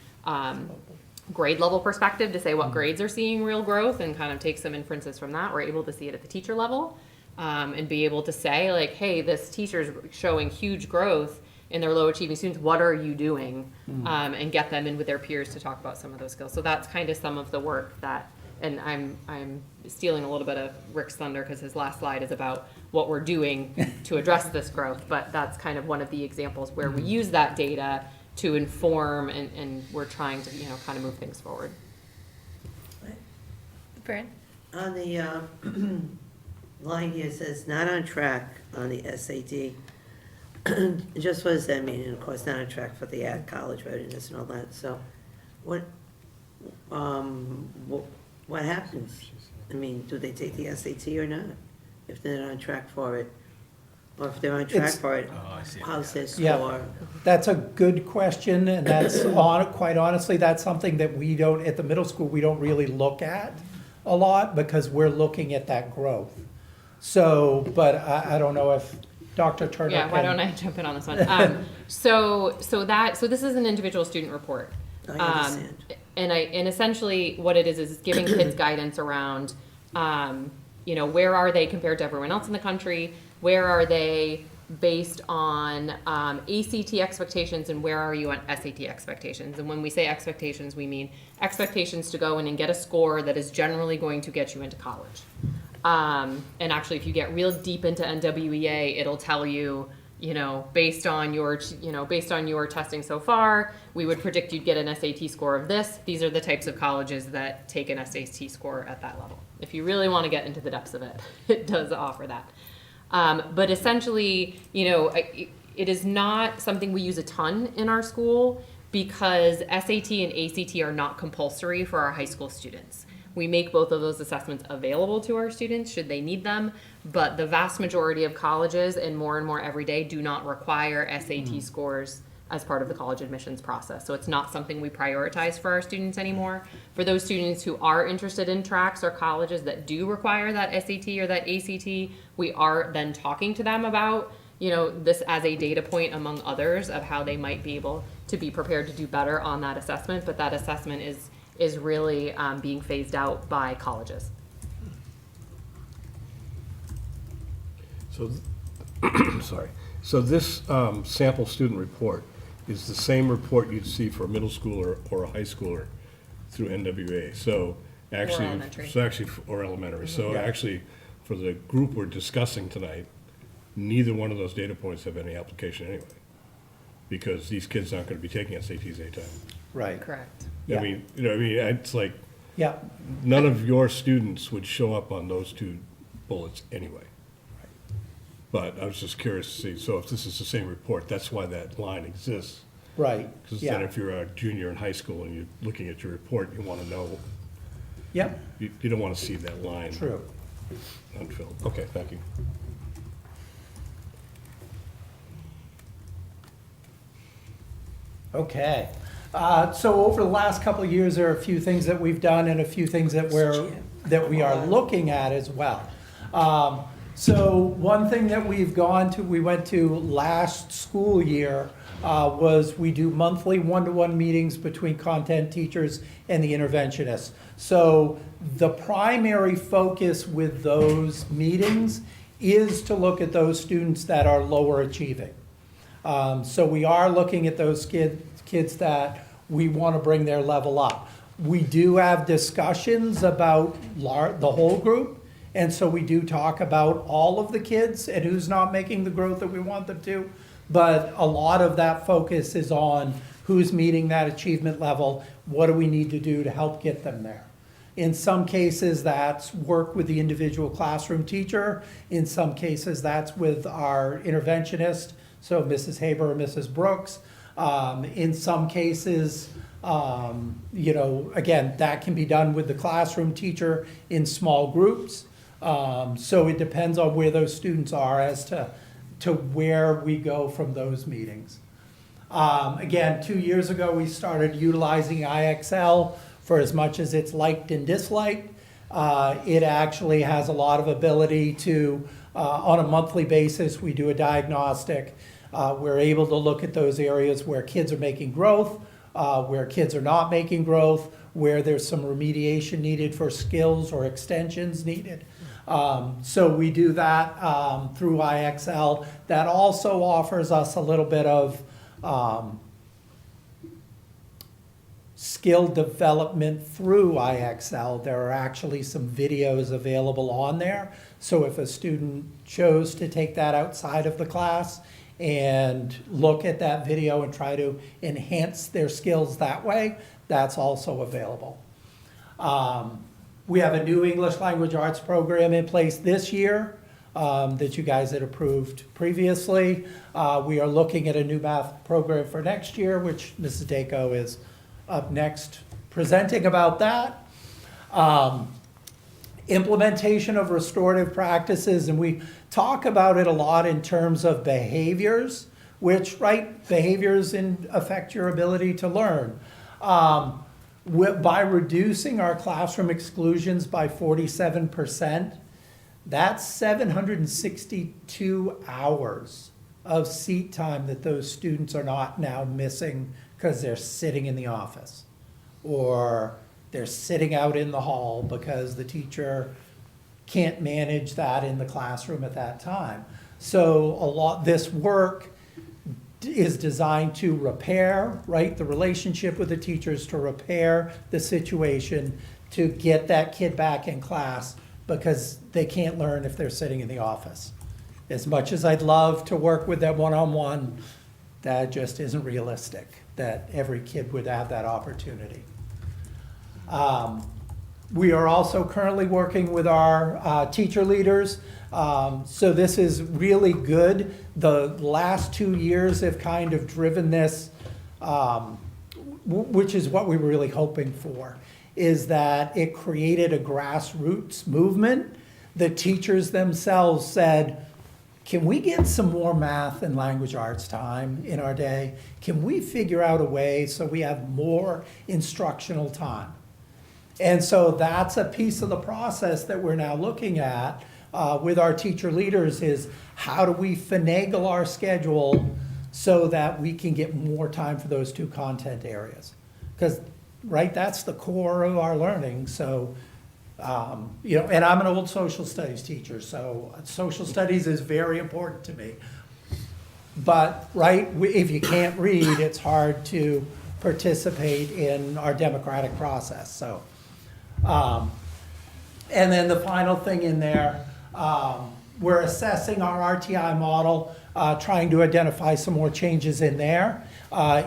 grade level perspective to say what grades are seeing real growth and kind of take some inferences from that. We're able to see it at the teacher level and be able to say like, hey, this teacher's showing huge growth in their low achieving students. What are you doing? And get them in with their peers to talk about some of those skills. So that's kind of some of the work that, and I'm stealing a little bit of Rick's thunder because his last slide is about what we're doing to address this growth, but that's kind of one of the examples where we use that data to inform and we're trying to, kind of move things forward. Fran? On the line here, it says not on track on the SAT. Just what does that mean? And of course, not on track for the college readiness and all that. So what happens? I mean, do they take the SAT or not? If they're not on track for it? Or if they're on track for it, how's their score? Yeah, that's a good question, and that's quite honestly, that's something that we don't, at the middle school, we don't really look at a lot because we're looking at that growth. So, but I don't know if Dr. Turner Yeah, why can- don't I jump in on this one? So this is an individual student report. I understand. And essentially what it is giving kids guidance around, where are they compared to everyone else in the country? Where are they based on ACT expectations, and where are you on SAT expectations? And when we say expectations, we mean expectations to go in and get a score that is generally going to get you into college. And actually, if you get real deep into NWEA, it'll tell you, based on your testing so far, we would predict you'd get an SAT score of this. These are the types of colleges that take an SAT score at that level. If you really want to get into the depths of it, it does offer that. But essentially, it is not something we use a ton in our school because SAT and ACT are not compulsory for our high school students. We make both of those assessments available to our students should they need them, but the vast majority of colleges and more every day do not require SAT scores as part of the college admissions process. So it's not something we prioritize for our students anymore. For those students who are interested in tracks or colleges that do require that SAT or that ACT, we are then talking to them about, this as a data point among others of how they might be able to be prepared to do better on that assessment. But that assessment is really being phased out by colleges. So, sorry. So this sample student report is the same report you'd see for a middle schooler or a high schooler through NWA. So actually, or elementary. So actually, for the group we're discussing tonight, neither one of those data points have any application anyway, because these kids aren't going to be taking SATs anytime. Right. Correct. Yeah. I mean, it's like Yeah, none of your students would show up on those two bullets anyway. But I was just curious to see, so if this is the same report, that's why that line exists. right, Because then yeah, if you're a junior in high school and you're looking at your report, you want to know, yep, you don't want to see that line true. unfilled. Okay, thank you. Okay. So over the last couple of years, there are a few things that we've done and a few things that we are looking at as well. So one thing that we went to last school year was we do monthly one-to-one meetings between content teachers and the interventionists. So the primary focus with those meetings is to look at those students that are lower achieving. So we are looking at those kids that we want to bring their level up. We do have discussions about the whole group, and so we do talk about all of the kids and who's not making the growth that we want them to. But a lot of that focus is on who's meeting that achievement level, what do we need to do to help get them there. In some cases, that's work with the individual classroom teacher. In some cases, that's with our interventionist, so Mrs. Haber or Mrs. Brooks. In some cases, again, that can be done with the classroom teacher in small groups. So it depends on where those students are as to where we go from those meetings. Again, 2 years ago, we started utilizing IXL for as much as it's liked and disliked. It actually has a lot of ability to, on a monthly basis, we do a diagnostic. We're able to look at those areas where kids are making growth, where kids are not making growth, where there's some remediation needed for skills or extensions needed. So we do that through IXL. That also offers us a little bit of skill development through IXL. There are actually some videos available on there. So if a student chose to take that outside of the class and look at that video and try to enhance their skills that way, that's also available. We have a new English language arts program in place this year that you guys had approved previously. We are looking at a new math program for next year, which Mrs. Dako is up next presenting about that. Implementation of restorative practices, and we talk about it a lot in terms of behaviors, which, right, behaviors affect your ability to learn. By reducing our classroom exclusions by 47%, that's 762 hours of seat time that those students are not now missing because they're sitting in the office, or they're sitting out in the hall because the teacher can't manage that in the classroom at that time. So this work is designed to repair, right, the relationship with the teachers, to repair the situation, to get that kid back in class, because they can't learn if they're sitting in the office. As much as I'd love to work with them one-on-one, that just isn't realistic, that every kid would have that opportunity. We are also currently working with our teacher leaders. So this is really good. The last 2 years have kind of driven this, which is what we were really hoping for, is that it created a grassroots movement. The teachers themselves said, can we get some more math and language arts time in our day? Can we figure out a way so we have more instructional time? And so that's a piece of the process that we're now looking at with our teacher leaders, is how do we finagle our schedule so that we can get more time for those two content areas? Because, right, that's the core of our learning. So, and I'm an old social studies teacher, so social studies is very important to me. But, right, if you can't read, it's hard to participate in our democratic process. So, and then the final thing in there, we're assessing our RTI model, trying to identify some more changes in there,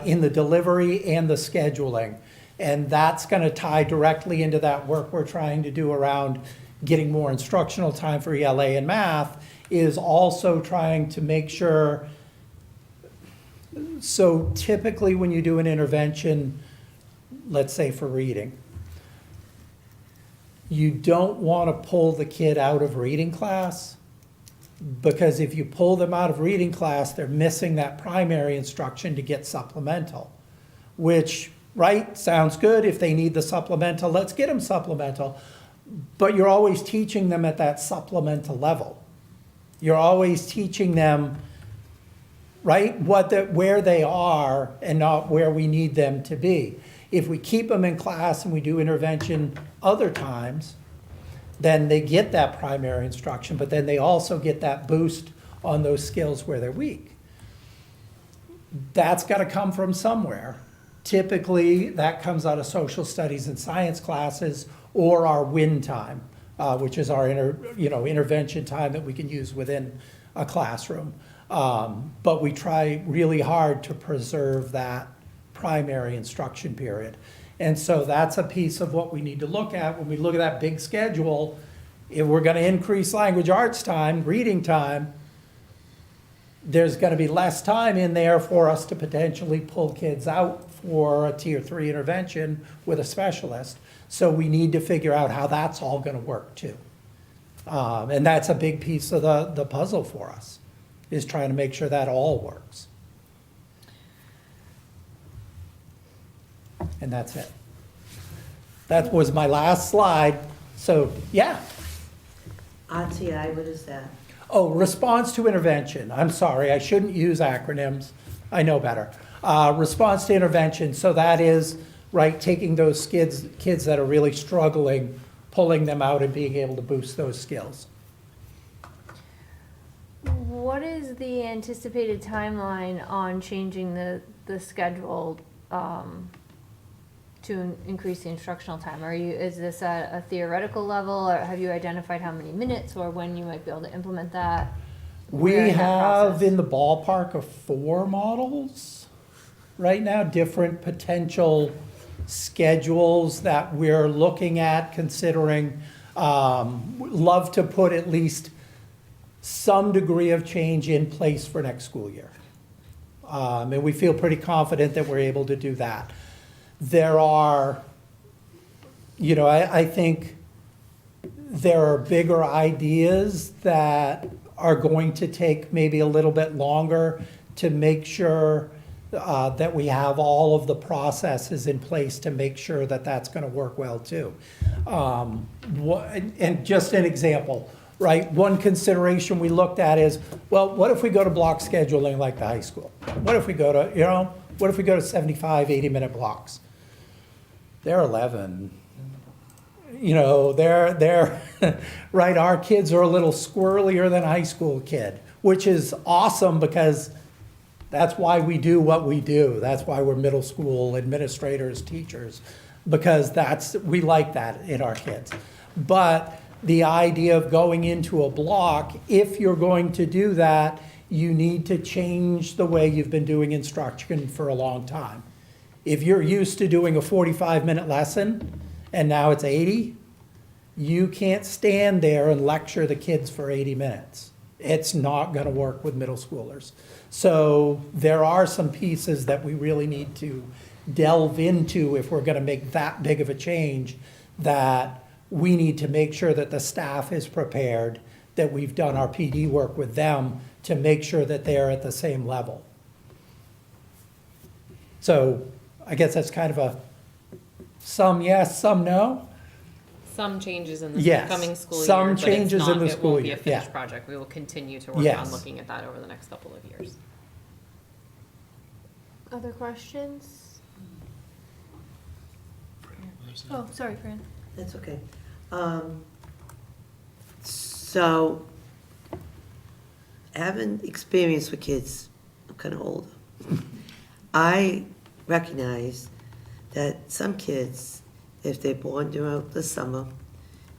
in the delivery and the scheduling. And that's going to tie directly into that work we're trying to do around getting more instructional time for ELA and math, is also trying to make sure. So typically when you do an intervention, let's say for reading, you don't want to pull the kid out of reading class, because if you pull them out of reading class, they're missing that primary instruction to get supplemental, which, right, sounds good. If they need the supplemental, let's get them supplemental. But you're always teaching them at that supplemental level. You're always teaching them, right, where they are and not where we need them to be. If we keep them in class and we do intervention other times, then they get that primary instruction, but then they also get that boost on those skills where they're weak. That's got to come from somewhere. Typically, that comes out of social studies and science classes, or our WIN time, which is our intervention time that we can use within a classroom. But we try really hard to preserve that primary instruction period. And so that's a piece of what we need to look at when we look at that big schedule. If we're gonna increase language arts time, reading time, there's gonna be less time in there for us to potentially pull kids out for a tier 3 intervention with a specialist. So we need to figure out how that's all gonna work too. And that's a big piece of the puzzle for us, is trying to make sure that all works. And that's it. That was my last slide. So, yeah. RTI, what is that? Oh, response to intervention. I'm sorry, I shouldn't use acronyms. I know better. Response to intervention. So that is, right, taking those kids that are really struggling, pulling them out and being able to boost those skills. What is the anticipated timeline on changing the schedule to increase the instructional time? Is this at a theoretical level, or have you identified how many minutes or when you might be able to implement that? We Where in that have process? in the ballpark of 4 models right now, different potential schedules that we're looking at, considering. Love to put at least some degree of change in place for next school year. And we feel pretty confident that we're able to do that. There are, I think there are bigger ideas that are going to take maybe a little bit longer to make sure that we have all of the processes in place to make sure that that's going to work well too. And just an example, right? One consideration we looked at is, well, what if we go to block scheduling like the high school? What if we go to 75, 80-minute blocks? They're 11. They're right, our kids are a little squirrelier than a high school kid, which is awesome because that's why we do what we do. That's why we're middle school administrators, teachers, because we like that in our kids. But the idea of going into a block, if you're going to do that, you need to change the way you've been doing instruction for a long time. If you're used to doing a 45-minute lesson and now it's 80, you can't stand there and lecture the kids for 80 minutes. It's not going to work with middle schoolers. So there are some pieces that we really need to delve into if we're going to make that big of a change, that we need to make sure that the staff is prepared, that we've done our PD work with them to make sure that they're at the same level. So I guess that's kind of a some yes, some no. Some changes in the Yes, coming school year. some but it's changes in not- the It school won't be year, a finished yeah. project. We will continue to work Yes. on looking at that over the next couple of years. Other questions? Oh, sorry, Fran. That's okay. So, having experience with kids, I'm kind of older. I recognize that some kids, if they're born during the summer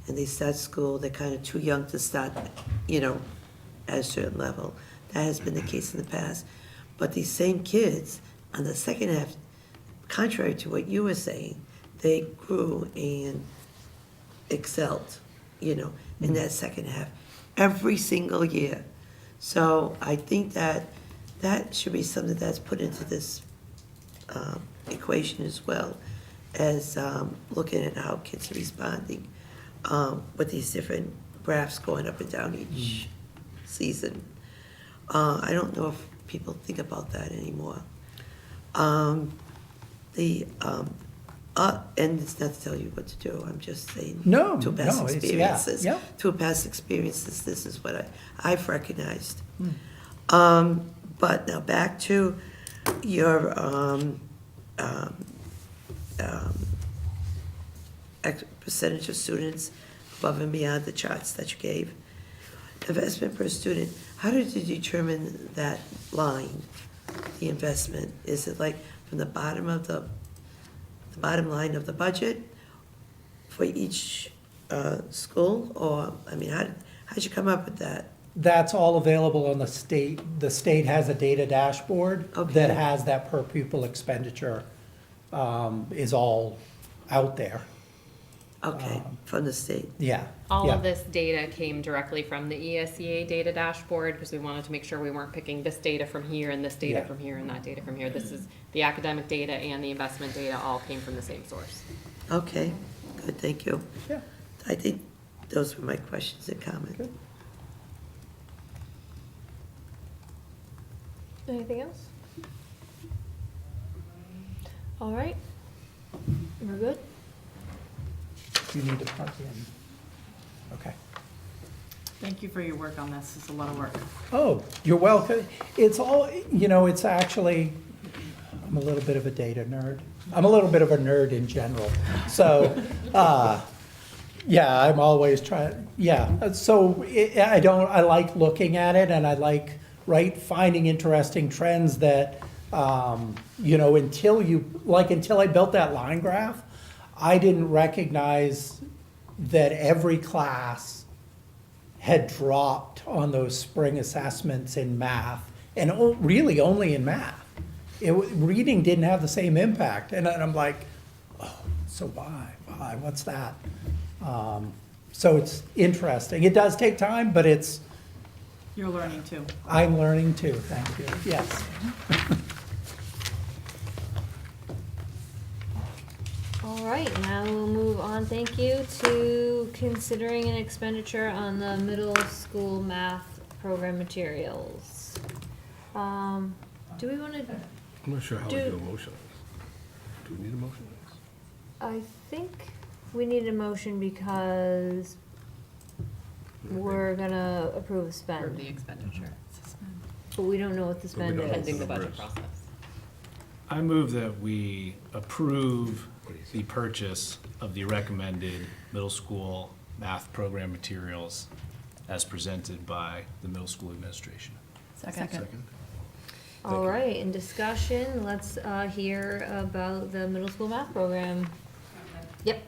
and they start school, they're kind of too young to start, at a certain level. That has been the case in the past. But these same kids, on the second half, contrary to what you were saying, they grew and excelled, in that second half, every single year. So I think that should be something that's put into this equation as well, as looking at how kids are responding with these different graphs going up and down each season. I don't know if people think about that anymore. And it's not to tell you what to do, I'm just saying. No, To past no, it's- yeah, experiences. yeah. To past experiences, this is what I've recognized. But now back to your percentage of students above and beyond the charts that you gave. Investment per student, how did you determine that line, the investment? Is it like from the bottom of the bottom line of the budget for each school? Or, how'd you come up with that? That's all available on the state. The state has a data dashboard Okay. that has that per pupil expenditure is all out there. Okay, from the state. Yeah. All yeah. of this data came directly from the ESEA data dashboard because we wanted to make sure we weren't picking this data from here and this data Yeah. from here and that data from here. This is the academic data and the investment data all came from the same source. Okay, good, thank you. Yeah. I think those were my questions and comments. Good. Anything else? All right. We're good? You need to plug in. Okay. Thank you for your work on this. It's a lot of work. Oh, you're welcome. It's all, it's actually, I'm a little bit of a data nerd. I'm a little bit of a nerd in general. So, yeah, I'm always trying, yeah. So I like looking at it and I like, finding interesting trends that, until I built that line graph, I didn't recognize that every class had dropped on those spring assessments in math, and really only in math. Reading didn't have the same impact, and I'm like, oh, so why? What's that? So it's interesting. It does take time, but You're learning too. I'm learning too, thank you, yes. All right, now we'll move on, thank you, to considering an expenditure on the middle school math program materials. Do we wanna, I'm not sure how we do a motion on this. Do we need a motion on this? I think we need a motion because we're gonna approve For spend, the expenditure. but we don't know what the spend don't know. is. Pending the budget Numbers. process. I move that we approve the purchase of the recommended middle school math program materials as presented by the middle school administration. Second. All right, in discussion, let's hear about the middle school math program. Yep.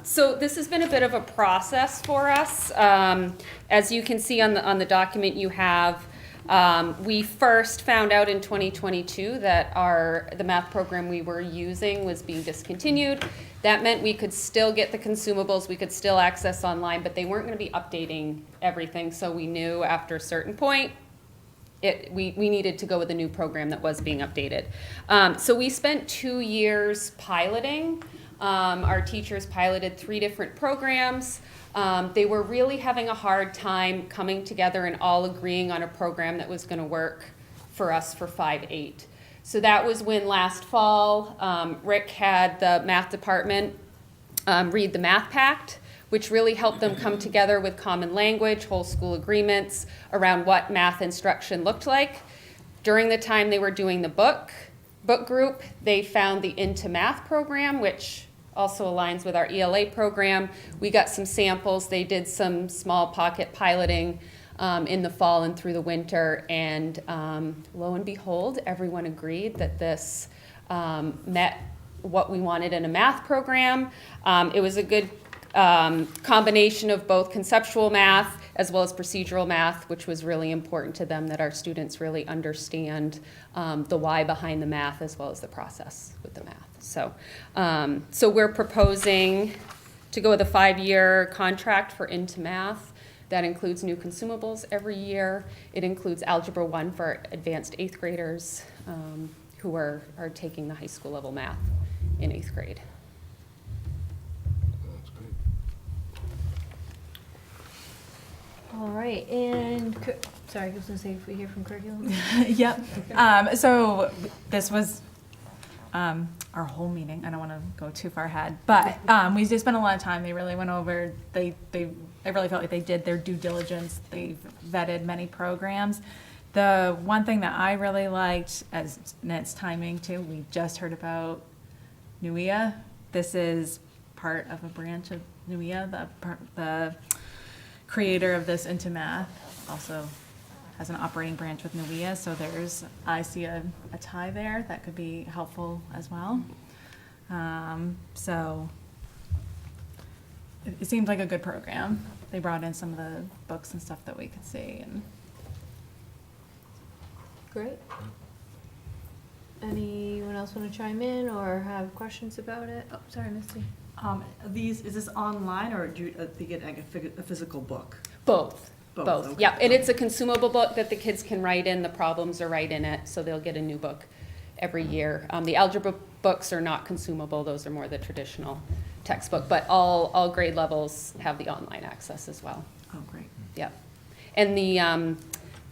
So this has been a bit of a process for us. As you can see on the document you have, we first found out in 2022 that the math program we were using was being discontinued. That meant we could still get the consumables, we could still access online, but they weren't going to be updating everything. So we knew after a certain point, we needed to go with a new program that was being updated. So we spent 2 years piloting. Our teachers piloted 3 different programs. They were really having a hard time coming together and all agreeing on a program that was going to work for us for 5-8. So that was when last fall, Rick had the math department read the Math Pact, which really helped them come together with common language, whole school agreements around what math instruction looked like. During the time they were doing the book group, they found the Into Math program, which also aligns with our ELA program. We got some samples. They did some small pocket piloting in the fall and through the winter, and lo and behold, everyone agreed that this met what we wanted in a math program. It was a good combination of both conceptual math as well as procedural math, which was really important to them, that our students really understand the why behind the math as well as the process with the math. So we're proposing to go with a 5-year contract for Into Math. That includes new consumables every year. It includes Algebra 1 for advanced 8th graders who are taking the high school level math in 8th grade. That's great. All right, and, sorry, I was gonna say, if we hear from curriculum? Yep. So this was our whole meeting. I don't want to go too far ahead, but we did spend a lot of time. They really went over. I really felt like they did their due diligence. They vetted many programs. The one thing that I really liked, and it's timing too, we just heard about NUIA. This is part of a branch of NUIA, the creator of this Into Math also has an operating branch with NUIA, so I see a tie there that could be helpful as well. So it seemed like a good program. They brought in some of the books and stuff that we could see, and Great. Anyone else want to chime in or have questions about it? Oh, sorry, Misty. Is this online, or do you get like a physical book? Both. Both, Both, okay. yeah, and it's a consumable book that the kids can write in, the problems are right in it, so they'll get a new book every year. The algebra books are not consumable, those are more the traditional textbook, but all grade levels have the online access as well. Oh, great. Yeah, and the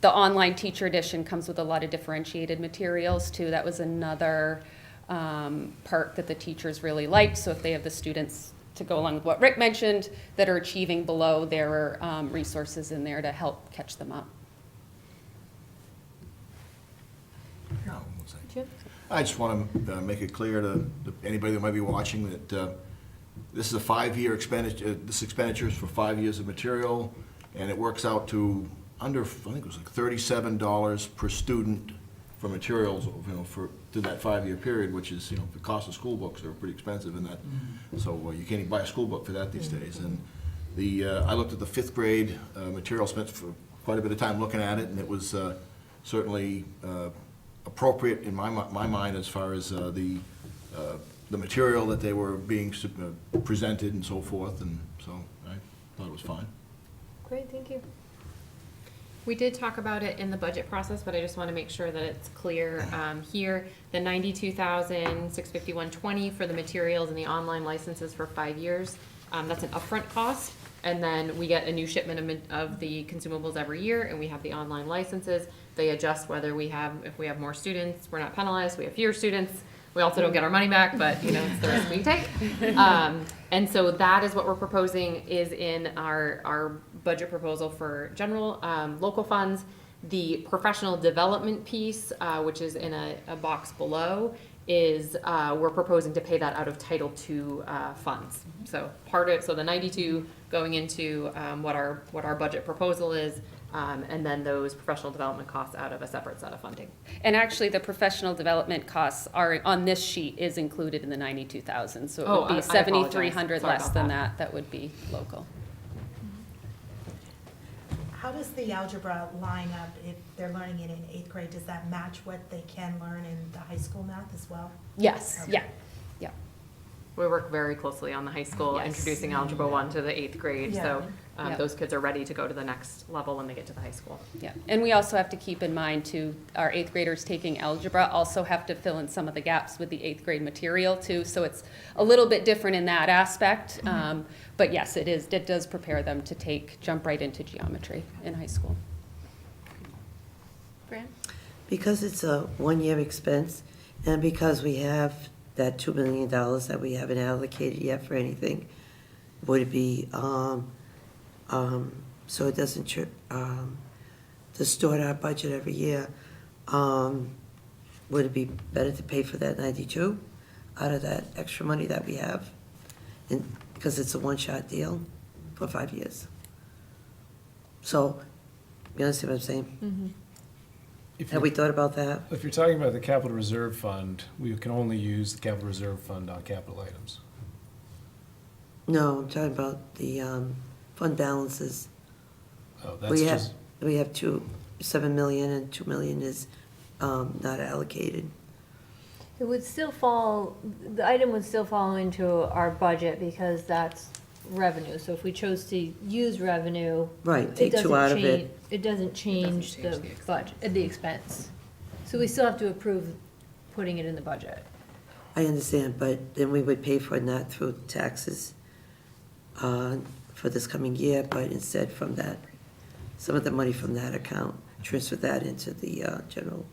online teacher edition comes with a lot of differentiated materials too. That was another part that the teachers really liked, so if they have the students, to go along with what Rick mentioned, that are achieving below, there are resources in there to help catch them up. Jim? I just want to make it clear to anybody that might be watching that this is a 5-year expenditure. This expenditure is for 5 years of material, and it works out to under, I think it was like $37 per student for materials, for through that 5-year period, which is, the cost of school books are pretty expensive in that. So you can't even buy a school book for that these days. And I looked at the 5th grade material, spent for quite a bit of time looking at it, and it was certainly appropriate in my mind as far as the material that they were being presented and so forth, and so I thought it was fine. Great, thank you. We did talk about it in the budget process, but I just want to make sure that it's clear here. The $92,651.20 for the materials and the online licenses for 5 years. That's an upfront cost, and then we get a new shipment of the consumables every year, and we have the online licenses. They adjust whether if we have more students, we're not penalized. We have fewer students, we also don't get our money back, but it's the risk we take. And so that is what we're proposing is in our budget proposal for general local funds. The professional development piece, which is in a box below, is we're proposing to pay that out of Title II funds. So the 92 going into what our budget proposal is, and then those professional development costs out of a separate set of funding. And actually, the professional development costs are, on this sheet, is included in the 92,000. So it would be 7,300 less than that. That would be local. How does the algebra line up if they're learning it in 8th grade? Does that match what they can learn in the high school math as well? Yes, Okay. yeah. We work very closely on the high school, Yes. introducing Algebra 1 to the 8th grade, Yeah. so Yeah. those kids are ready to go to the next level when they get to the high school. Yeah, and we also have to keep in mind too, our 8th graders taking algebra also have to fill in some of the gaps with the 8th grade material too, so it's a little bit different in that aspect. But yes, it does prepare them to jump right into geometry in high school. Fran? Because it's a 1-year expense, and because we have that $2 million that we haven't allocated yet for anything, would it be, so it doesn't distort our budget every year, would it be better to pay for that 92 out of that extra money that we have? Because it's a one-shot deal for 5 years. So, you understand what I'm saying? Mm-hmm. Have we thought about that? If you're talking about the capital reserve fund, we can only use the capital reserve fund on capital items. No, I'm talking about the fund balances. Oh, that's We have, just, we have 7 million and 2 million is not allocated. It would still the item would still fall into our budget because that's revenue. So if we chose to use revenue. Right, it take 2 doesn't out of change- it. It doesn't change the budget, the expense. So we still have to approve putting it in the budget. I understand, but then we would pay for it not through taxes for this coming year, but instead from that, some of the money from that account, transfer that into the general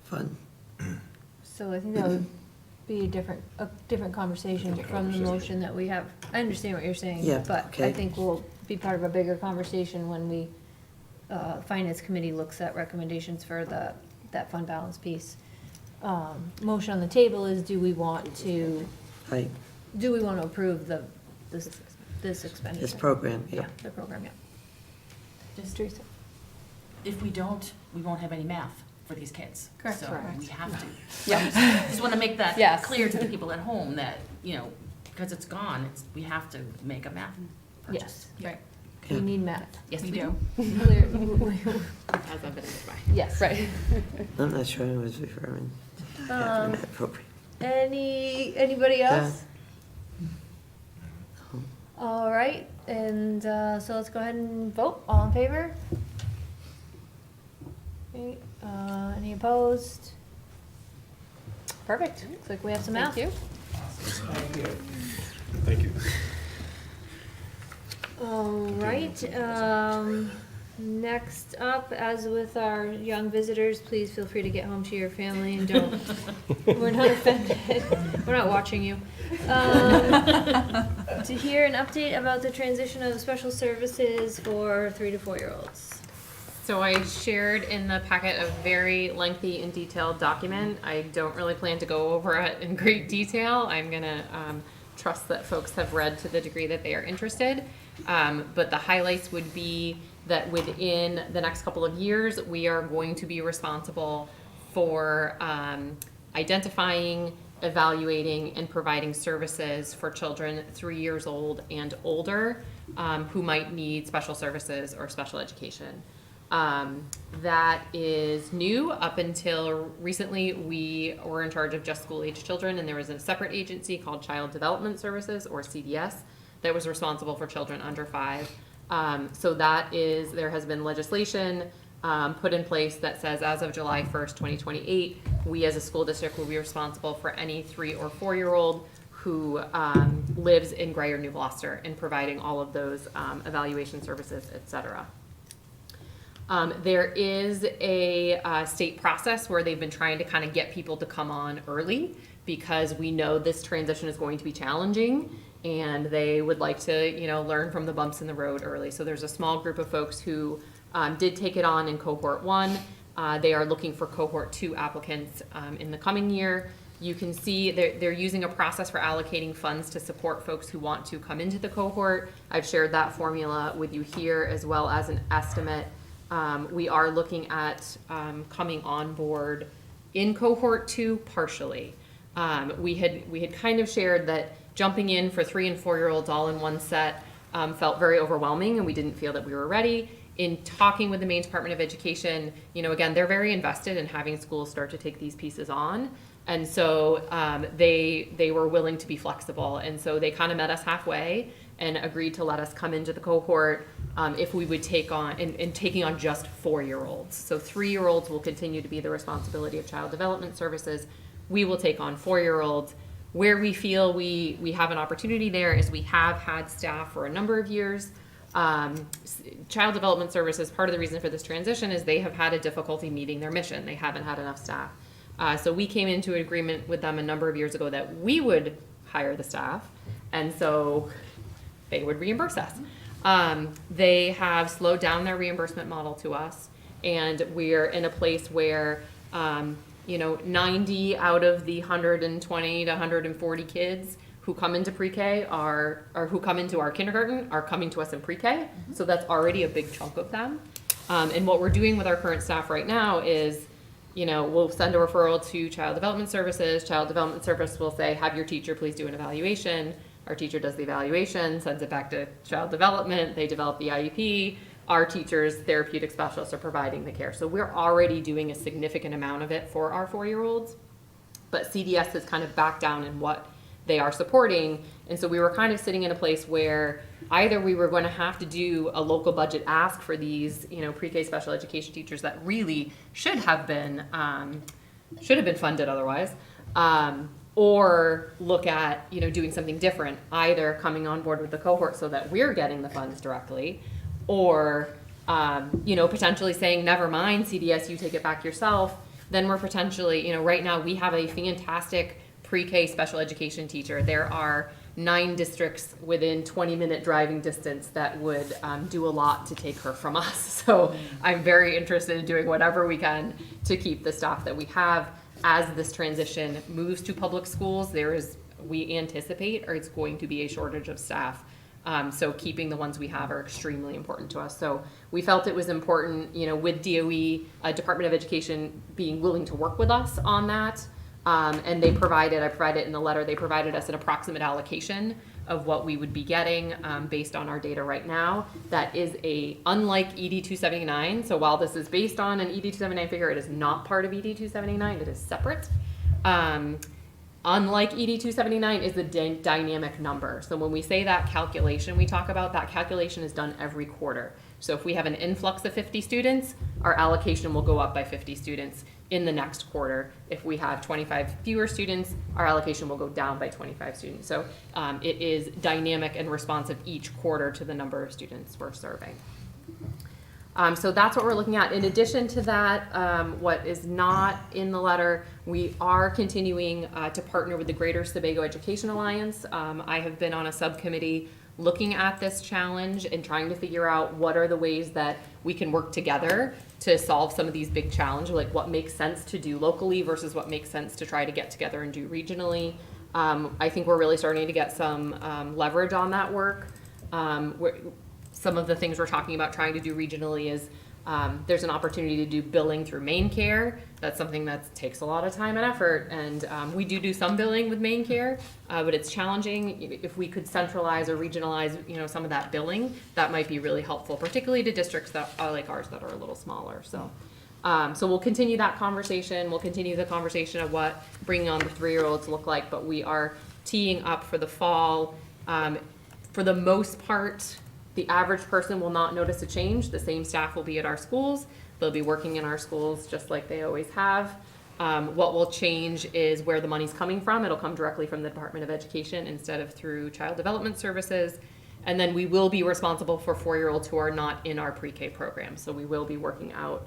fund. So I think that would be a different conversation from the motion that we have. I understand what you're saying. Yeah, But I okay. think we'll be part of a bigger conversation when Finance Committee looks at recommendations for that fund balance piece. Motion on the table is, do we want to Right, approve this expenditure? this program, yeah. Yeah, the program, yeah. Just Teresa? if we don't, we won't have any math for these kids. Correct. So Correct. we have to. Yeah. Just want to make that Yes. clear to the people at home that, because it's gone, we have to make a math purchase. Yes, right. We need math. Yes, We we do. do. Clear. As evidenced by. Yes. Right. I'm not sure I was referring to having that appropriate. Anybody else? All right, and so let's go ahead and vote. All in favor? Okay, any opposed? Perfect. Looks like we have some math. Thank you. Thank you. All right, next up, as with our young visitors, please feel free to get home to your family and don't, we're not offended, we're not watching you. To hear an update about the transition of special services for 3 to 4 year olds. So I shared in the packet a very lengthy and detailed document. I don't really plan to go over it in great detail. I'm gonna trust that folks have read to the degree that they are interested. But the highlights would be that within the next couple of years, we are going to be responsible for identifying, evaluating, and providing services for children 3 years old and older who might need special services or special education. That is new. Up until recently, we were in charge of just school-age children, and there was a separate agency called Child Development Services, or CDS, that was responsible for children under 5. So that is, there has been legislation put in place that says as of July 1st, 2028, we as a school district will be responsible for any 3 or 4 year old who lives in Gray or New Gloucester and providing all of those evaluation services, et cetera. There is a state process where they've been trying to kind of get people to come on early because we know this transition is going to be challenging and they would like to, you know, learn from the bumps in the road early. So there's a small group of folks who did take it on in cohort 1. They are looking for cohort 2 applicants in the coming year. You can see they're using a process for allocating funds to support folks who want to come into the cohort. I've shared that formula with you here as well as an estimate. We are looking at coming on board in cohort 2 partially. We had kind of shared that jumping in for 3 and 4 year olds all in one set felt very overwhelming, and we didn't feel that we were ready. In talking with the Maine Department of Education, you know, again, they're very invested in having schools start to take these pieces on. And so they were willing to be flexible. And so they kind of met us halfway and agreed to let us come into the cohort if we would take on, and taking on just 4 year olds. So 3 year olds will continue to be the responsibility of Child Development Services. We will take on 4 year olds. Where we feel we have an opportunity there is we have had staff for a number of years. Child Development Services, part of the reason for this transition is they have had a difficulty meeting their mission. They haven't had enough staff. So we came into an agreement with them a number of years ago that we would hire the staff, and so they would reimburse us. They have slowed down their reimbursement model to us, and we're in a place where 90 out of the 120 to 140 kids who come into pre-K or who come into our kindergarten are coming to us in pre-K. So that's already a big chunk of them. And what we're doing with our current staff right now is, we'll send a referral to Child Development Services. Child Development Service will say, have your teacher please do an evaluation. Our teacher does the evaluation, sends it back to Child Development. They develop the IEP. Our teachers, therapeutic specialists, are providing the care. So we're already doing a significant amount of it for our 4 year olds. But CDS has kind of backed down in what they are supporting. And so we were kind of sitting in a place where either we were going to have to do a local budget ask for these, pre-K special education teachers that really should have been funded otherwise, or look at, doing something different, either coming on board with the cohort so that we're getting the funds directly, or, potentially saying, never mind, CDS, you take it back yourself. Then we're potentially, right now we have a fantastic pre-K special education teacher. There are 9 districts within 20-minute driving distance that would do a lot to take her from us. So I'm very interested in doing whatever we can to keep the staff that we have. As this transition moves to public schools, we anticipate, or it's going to be a shortage of staff. So keeping the ones we have are extremely important to us. So we felt it was important, with DOE, Department of Education, being willing to work with us on that. And I provided in the letter, they provided us an approximate allocation of what we would be getting based on our data right now. That is unlike ED 279. So while this is based on an ED 279 figure, it is not part of ED 279. It is separate. Unlike ED 279 is the dynamic number. So when we say that calculation we talk about, that calculation is done every quarter. So if we have an influx of 50 students, our allocation will go up by 50 students in the next quarter. If we have 25 fewer students, our allocation will go down by 25 students. So it is dynamic and responsive each quarter to the number of students we're serving. So that's what we're looking at. In addition to that, what is not in the letter, we are continuing to partner with the Greater Sebago Education Alliance. I have been on a subcommittee looking at this challenge and trying to figure out what are the ways that we can work together to solve some of these big challenges, like what makes sense to do locally versus what makes sense to try to get together and do regionally. I think we're really starting to get some leverage on that work. Some of the things we're talking about trying to do regionally is there's an opportunity to do billing through main care. That's something that takes a lot of time and effort, and we do some billing with main care, but it's challenging. If we could centralize or regionalize, some of that billing, that might be really helpful, particularly to districts that are like ours that are a little smaller. So we'll continue that conversation. We'll continue the conversation of what bringing on the 3-year-olds look like, but we are teeing up for the fall. For the most part, the average person will not notice a change. The same staff will be at our schools. They'll be working in our schools just like they always have. What will change is where the money's coming from. It'll come directly from the Department of Education instead of through Child Development Services. And then we will be responsible for 4-year-olds who are not in our pre-K program. So we will be working out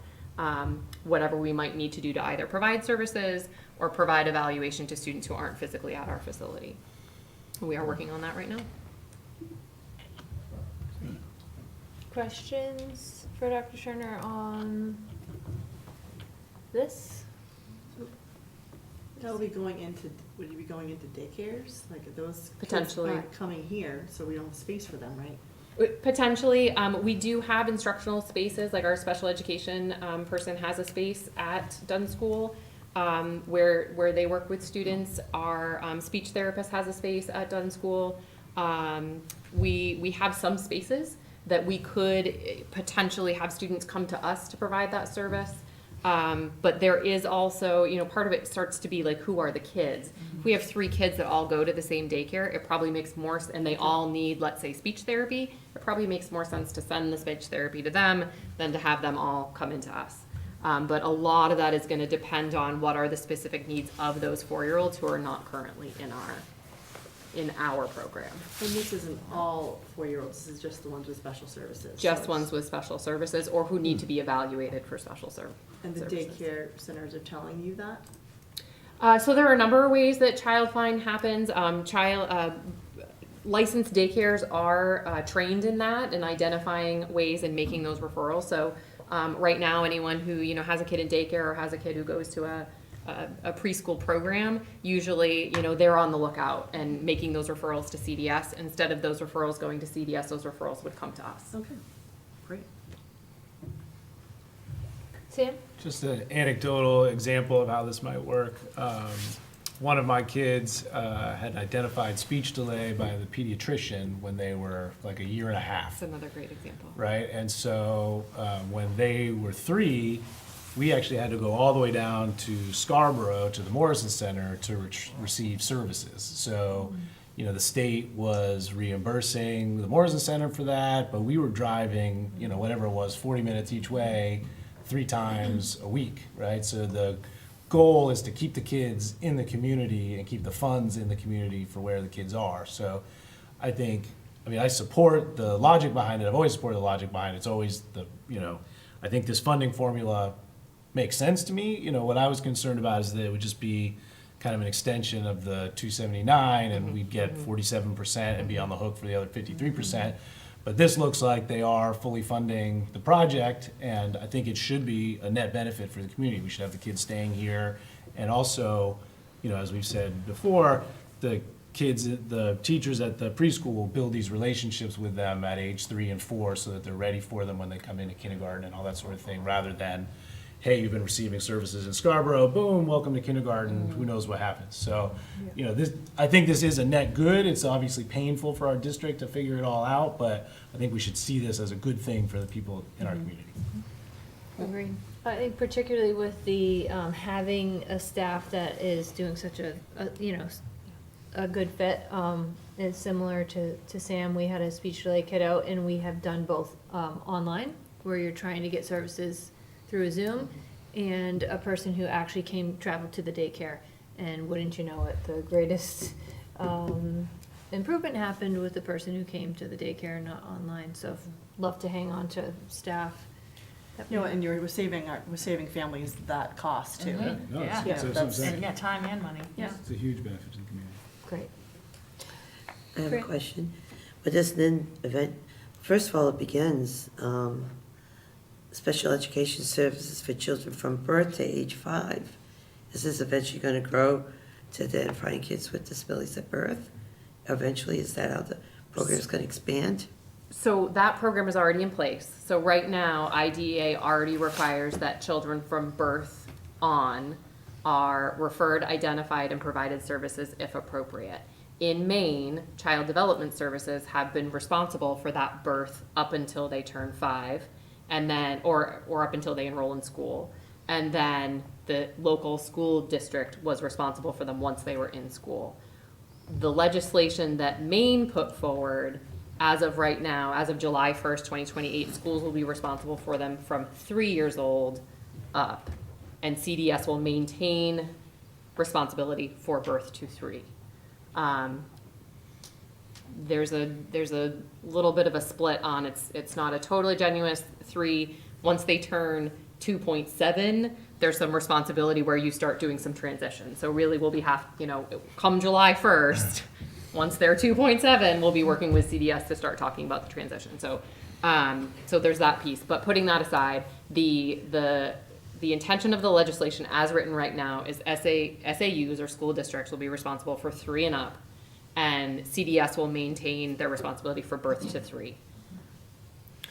whatever we might need to do to either provide services or provide evaluation to students who aren't physically at our facility. We are working on that right now. Questions for Dr. Turner on this? That will be going into, would you be going into daycares? Like are those kids Potentially. aren't coming here, so we don't have space for them, right? Potentially. We do have instructional spaces, like our special education person has a space at Dunn School where they work with students. Our speech therapist has a space at Dunn School. We have some spaces that we could potentially have students come to us to provide that service. But there is also, part of it starts to be like, who are the kids? If we have 3 kids that all go to the same daycare, it probably makes more, and they all need, let's say, speech therapy, it probably makes more sense to send the speech therapy to them than to have them all come into us. But a lot of that is gonna depend on what are the specific needs of those 4-year-olds who are not currently in our program. And this isn't all 4-year-olds, this is just the ones with special services. Just ones with special services or who need to be evaluated for special services. And the daycare centers are telling you that? So there are a number of ways that child find happens. Licensed daycares are trained in that and identifying ways and making those referrals. So right now, anyone who has a kid in daycare or has a kid who goes to a preschool program, usually they're on the lookout and making those referrals to CDS. Instead of those referrals going to CDS, those referrals would come to us. Okay, great. Sam? Just an anecdotal example of how this might work. One of my kids had identified speech delay by the pediatrician when they were like 1.5 years. That's another great example. Right, and so when they were 3, we actually had to go all the way down to Scarborough to the Morrison Center to receive services. So, the state was reimbursing the Morrison Center for that, but we were driving, whatever it was, 40 minutes each way, 3 times a week, right? So the goal is to keep the kids in the community and keep the funds in the community for where the kids are. So I support the logic behind it. I've always supported the logic behind it. It's always I think this funding formula makes sense to me. What I was concerned about is that it would just be kind of an extension of the 279 and we'd get 47% and be on the hook for the other 53%. But this looks like they are fully funding the project, and I think it should be a net benefit for the community. We should have the kids staying here, and also, as we've said before, the teachers at the preschool will build these relationships with them at age 3 and 4 so that they're ready for them when they come into kindergarten and all that sort of thing, rather than hey, you've been receiving services in Scarborough, boom, welcome to kindergarten, who knows what happens. So, you know, I think this is a net good. It's obviously painful for our district to figure it all out, but I think we should see this as a good thing for the people in our community. Agreed. I think particularly with the, having a staff that is doing such a good fit, is similar to Sam. We had a speech delay kiddo, and we have done both, online, where you're trying to get services through a Zoom, and a person who actually traveled to the daycare. And wouldn't you know it, the greatest, improvement happened with the person who came to the daycare, not online. So love to hang on to staff. You know, and we're saving families that cost too. No, Yeah. that's what I'm saying. And yeah, time and money. Yeah. It's a huge benefit to the community. Great. I have a Great. question. But this then event, first of all, it begins, special education services for children from birth to age 5. Is this eventually going to grow to identifying kids with disabilities at birth? Eventually, is that how the program is going to expand? So that program is already in place. So right now, IDEA already requires that children from birth on are referred, identified, and provided services if appropriate. In Maine, Child Development Services have been responsible for that birth up until they turn 5, and then, or up until they enroll in school. And then the local school district was responsible for them once they were in school. The legislation that Maine put forward, as of right now, as of July 1st, 2028, schools will be responsible for them from 3 years old up. And CDS will maintain responsibility for birth to 3. There's a little bit of a split on, it's not a totally genuine 3. Once they turn 2.7, there's some responsibility where you start doing some transition. So really we'll be come July 1st, once they're 2.7, we'll be working with CDS to start talking about the transition. So there's that piece. But putting that aside, the intention of the legislation as written right now is SAUs or school districts will be responsible for 3 and up, and CDS will maintain their responsibility for birth to 3.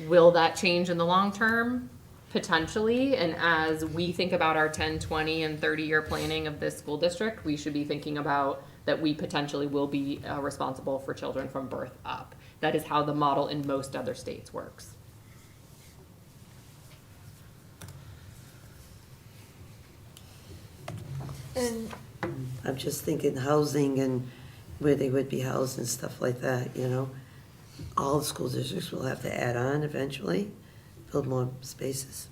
Will that change in the long term? Potentially, and as we think about our 10, 20, and 30-year planning of this school district, we should be thinking about that we potentially will be responsible for children from birth up. That is how the model in most other states works. And I'm just thinking housing and where they would be housed and stuff like that, All the school districts will have to add on eventually, build more spaces.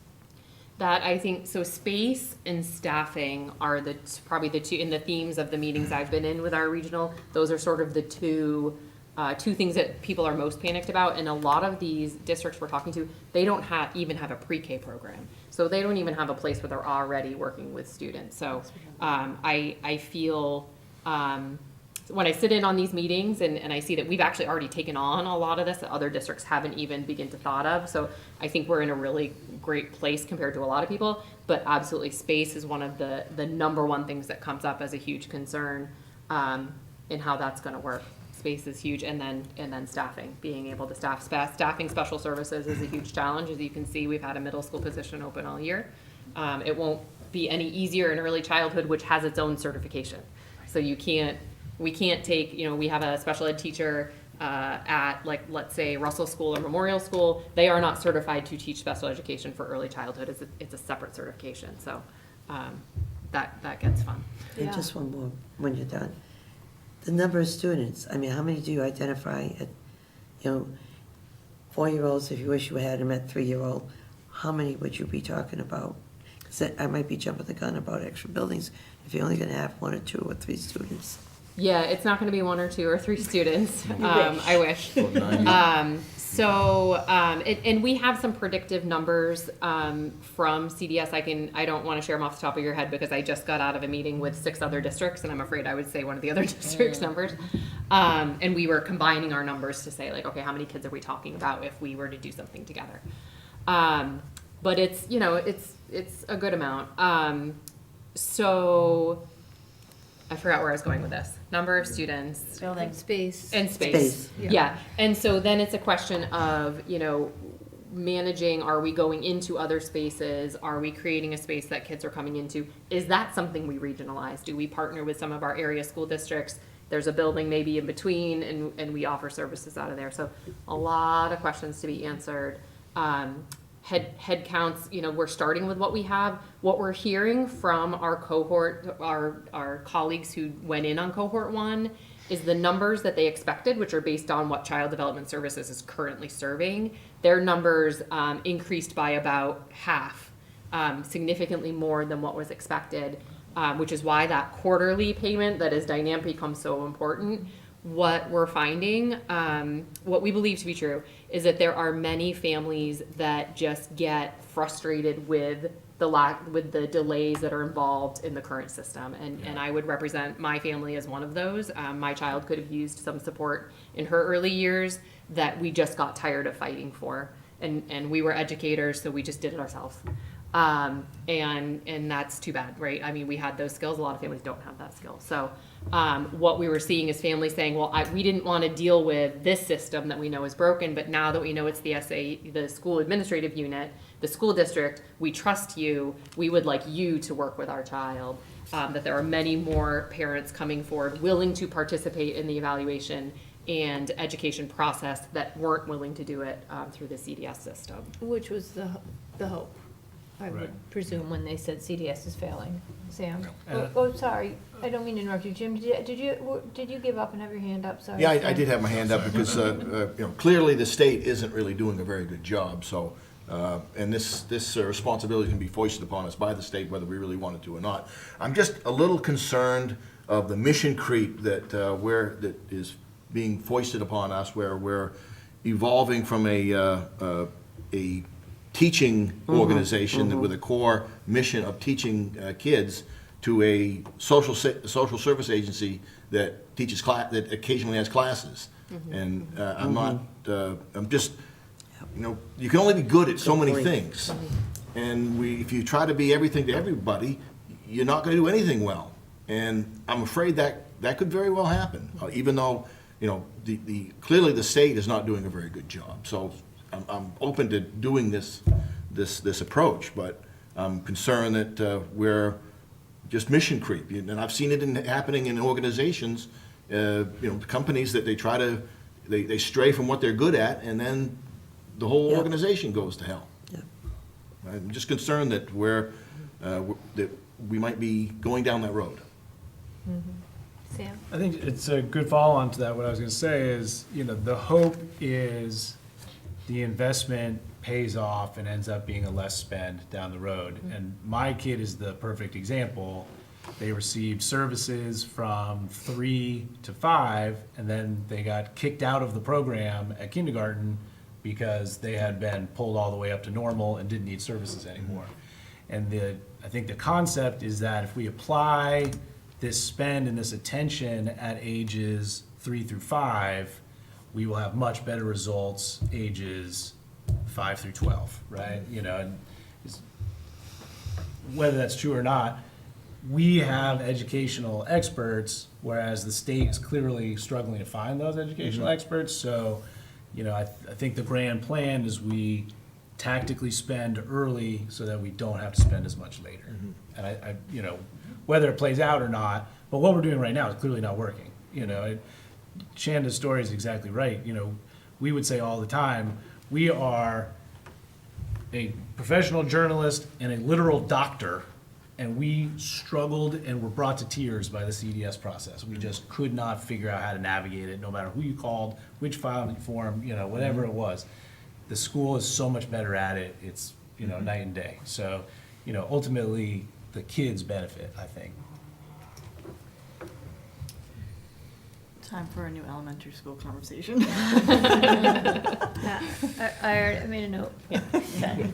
That I think, so space and staffing are probably the two, in the themes of the meetings I've been in with our regional, those are sort of the two things that people are most panicked about. And a lot of these districts we're talking to, they don't even have a pre-K program. So they don't even have a place where they're already working with students. So I feel, when I sit in on these meetings and I see that we've actually already taken on a lot of this that other districts haven't even begun to thought of. So I think we're in a really great place compared to a lot of people, but absolutely space is one of the number one things that comes up as a huge concern in how that's gonna work. Space is huge, and then staffing, being able to staffing special services is a huge challenge. As you can see, we've had a middle school position open all year. It won't be any easier in early childhood, which has its own certification. So we can't take, we have a special ed teacher at, let's say Russell School or Memorial School. They are not certified to teach special education for early childhood. It's a separate certification. So that gets fun. And just one more when you're done. The number of students, how many do you identify at, 4-year-olds, if you wish you had them at 3-year-old, how many would you be talking about? Because I might be jumping the gun about extra buildings if you're only going to have 1 or 2 or 3 students. Yeah, it's not going to be 1 or 2 or 3 students. I wish. And we have some predictive numbers from CDS. I don't want to share them off the top of your head because I just got out of a meeting with 6 other districts, and I'm afraid I would say one of the other districts' numbers. And we were combining our numbers to say, okay, how many kids are we talking about if we were to do something together? But it's a good amount. So I forgot where I was going with this. Number of students. building space. And space. Yeah. And so then it's a question of, managing, are we going into other spaces? Are we creating a space that kids are coming into? Is that something we regionalize? Do we partner with some of our area school districts? There's a building maybe in between and we offer services out of there. So a lot of questions to be answered. Head counts, you know, we're starting with what we have. What we're hearing from our cohort, our colleagues who went in on cohort 1 is the numbers that they expected, which are based on what Child Development Services is currently serving. Their numbers increased by about half, significantly more than what was expected, which is why that quarterly payment that is dynamic becomes so important. What we're finding, what we believe to be true, is that there are many families that just get frustrated with the delays that are involved in the current system. And I would represent my family as one of those. My child could have used some support in her early years that we just got tired of fighting for. And we were educators, so we just did it ourselves. And that's too bad, right? I mean, we had those skills. A lot of families don't have that skill. So what we were seeing is families saying, well, we didn't want to deal with this system that we know is broken, but now that we know it's the school administrative unit, the school district, we trust you, we would like you to work with our child. That there are many more parents coming forward willing to participate in the evaluation and education process that weren't willing to do it through the CDS system. Which was the hope, I would presume, when they said CDS is failing. Sam? Oh, sorry, I don't mean to interrupt you. Jim, did you give up and have your hand up? Sorry. Yeah, I did have my hand up because, you know, clearly the state isn't really doing a very good job, so, and this responsibility can be foisted upon us by the state, whether we really want it to or not. I'm just a little concerned of the mission creep that is being foisted upon us, where we're evolving from a teaching organization with a core mission of teaching kids to a social service agency that teaches that occasionally has classes. And I'm just, you know, you can only be good at so many things. And if you try to be everything to everybody, you're not going to do anything well. And I'm afraid that could very well happen, even though, you know, clearly the state is not doing a very good job. So I'm open to doing this approach, but I'm concerned that we're just mission creep. And I've seen it happening in organizations, you know, companies that they stray from what they're good at, and then the whole organization goes to hell. Yeah. I'm just concerned that that we might be going down that road. Sam? I think it's a good follow-on to that. What I was going to say is, you know, the hope is the investment pays off and ends up being a less spend down the road. And my kid is the perfect example. They received services from 3 to 5, and then they got kicked out of the program at kindergarten because they had been pulled all the way up to normal and didn't need services anymore. And I think the concept is that if we apply this spend and this attention at ages 3 through 5, we will have much better results ages 5 through 12, right? You know, and whether that's true or not, we have educational experts, whereas the state is clearly struggling to find those educational experts. So, you know, I think the grand plan is we tactically spend early so that we don't have to spend as much later. And I you know, whether it plays out or not, but what we're doing right now is clearly not working. You know, Shanda's story is exactly right. You know, we would say all the time, we are a professional journalist and a literal doctor, and we struggled and were brought to tears by the CDS process. We just could not figure out how to navigate it, no matter who you called, which filing form, you know, whatever it was. The school is so much better at it. It's, you know, night and day. So, you know, ultimately, the kids benefit, I think. Time for a new elementary school conversation. Yeah, I made a note. Yeah.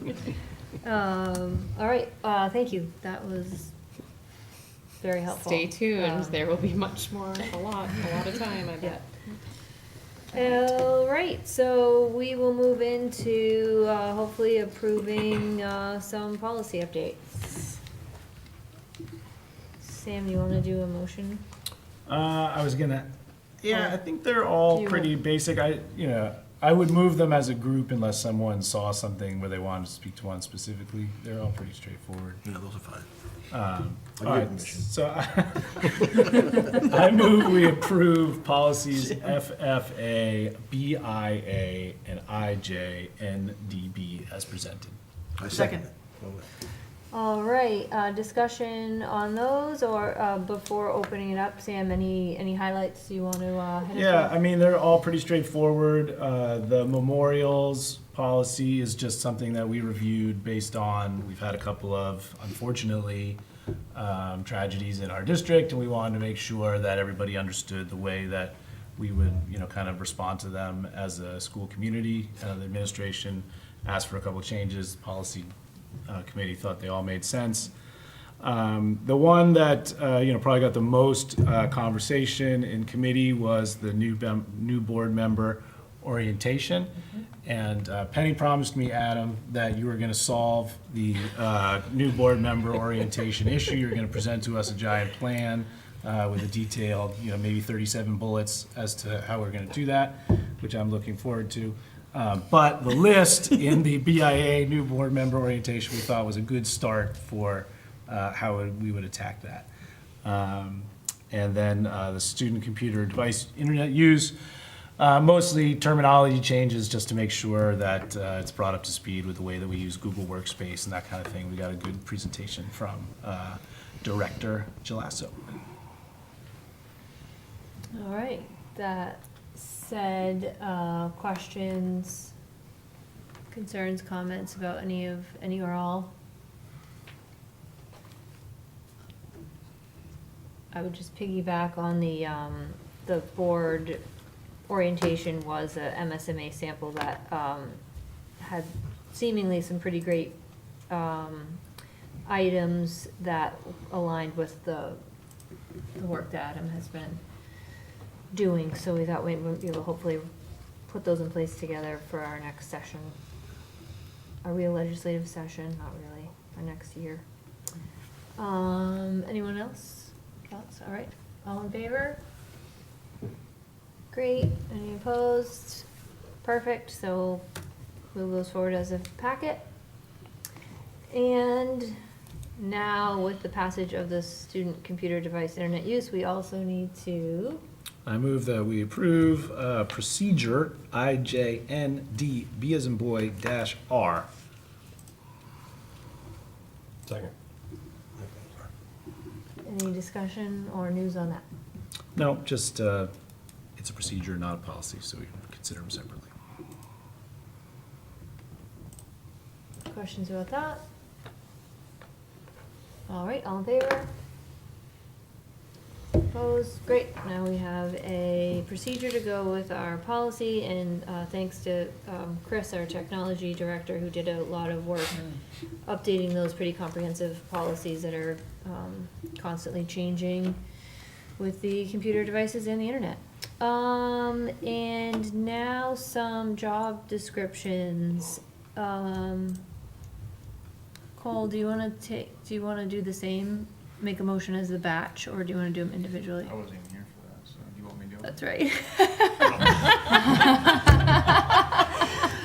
All right, thank you. That was very helpful. Stay tuned. There will be much more, a lot of time, I bet. All right, so we will move into hopefully approving some policy updates. Sam, you want to do a motion? I was gonna, yeah, I think they're all pretty basic. I would move them as a group unless someone saw something where they wanted to speak to one specifically. They're all pretty straightforward. Yeah, those are fine. All give right, permission. so I move we approve policies FFA, BIA, and IJ, and DB as presented. I second it. All right, discussion on those, or before opening it up, Sam, any highlights you want to hit us Yeah, with? I mean, they're all pretty straightforward. The memorials policy is just something that we reviewed based on, we've had a couple of, unfortunately, tragedies in our district, and we wanted to make sure that everybody understood the way that we would, kind of respond to them as a school community. The administration asked for a couple of changes. Policy committee thought they all made sense. The one that, probably got the most conversation in committee was the new board member orientation. And Penny promised me, Adam, that you were going to solve the new board member orientation issue. You're going to present to us a giant plan with a detailed, maybe 37 bullets as to how we're going to do that, which I'm looking forward to. But the list in the BIA new board member orientation we thought was a good start for how we would attack that. And then the student computer device internet use, mostly terminology changes just to make sure that it's brought up to speed with the way that we use Google Workspace and that kind of thing. We got a good presentation from Director Gelasso. All right, that said, questions, concerns, comments about any or all? I would just piggyback on the board orientation was a MSMA sample that had seemingly some pretty great items that aligned with the work that Adam has been doing, so we thought we'd be able to hopefully put those in place together for our next session. Are we a legislative session? Not really, our next year. Anyone else? Thoughts? All right, all in favor? Great, any opposed? Perfect, so move those forward as a packet. And now with the passage of the student computer device internet use, we also need to I move that we approve procedure IJND, B as in boy, dash R. Second. any discussion or news on that? No, just, it's a procedure, not a policy, so we consider them separately. Questions about that? All right, all in favor? Opposed? Great, now we have a procedure to go with our policy, and thanks to Chris, our technology director, who did a lot of work updating those pretty comprehensive policies that are constantly changing with the computer devices and the internet. And now some job descriptions. Cole, do you wanna do the same, make a motion as the batch, or do you wanna do them individually? I wasn't even here for that, so do you want me to do it? That's right.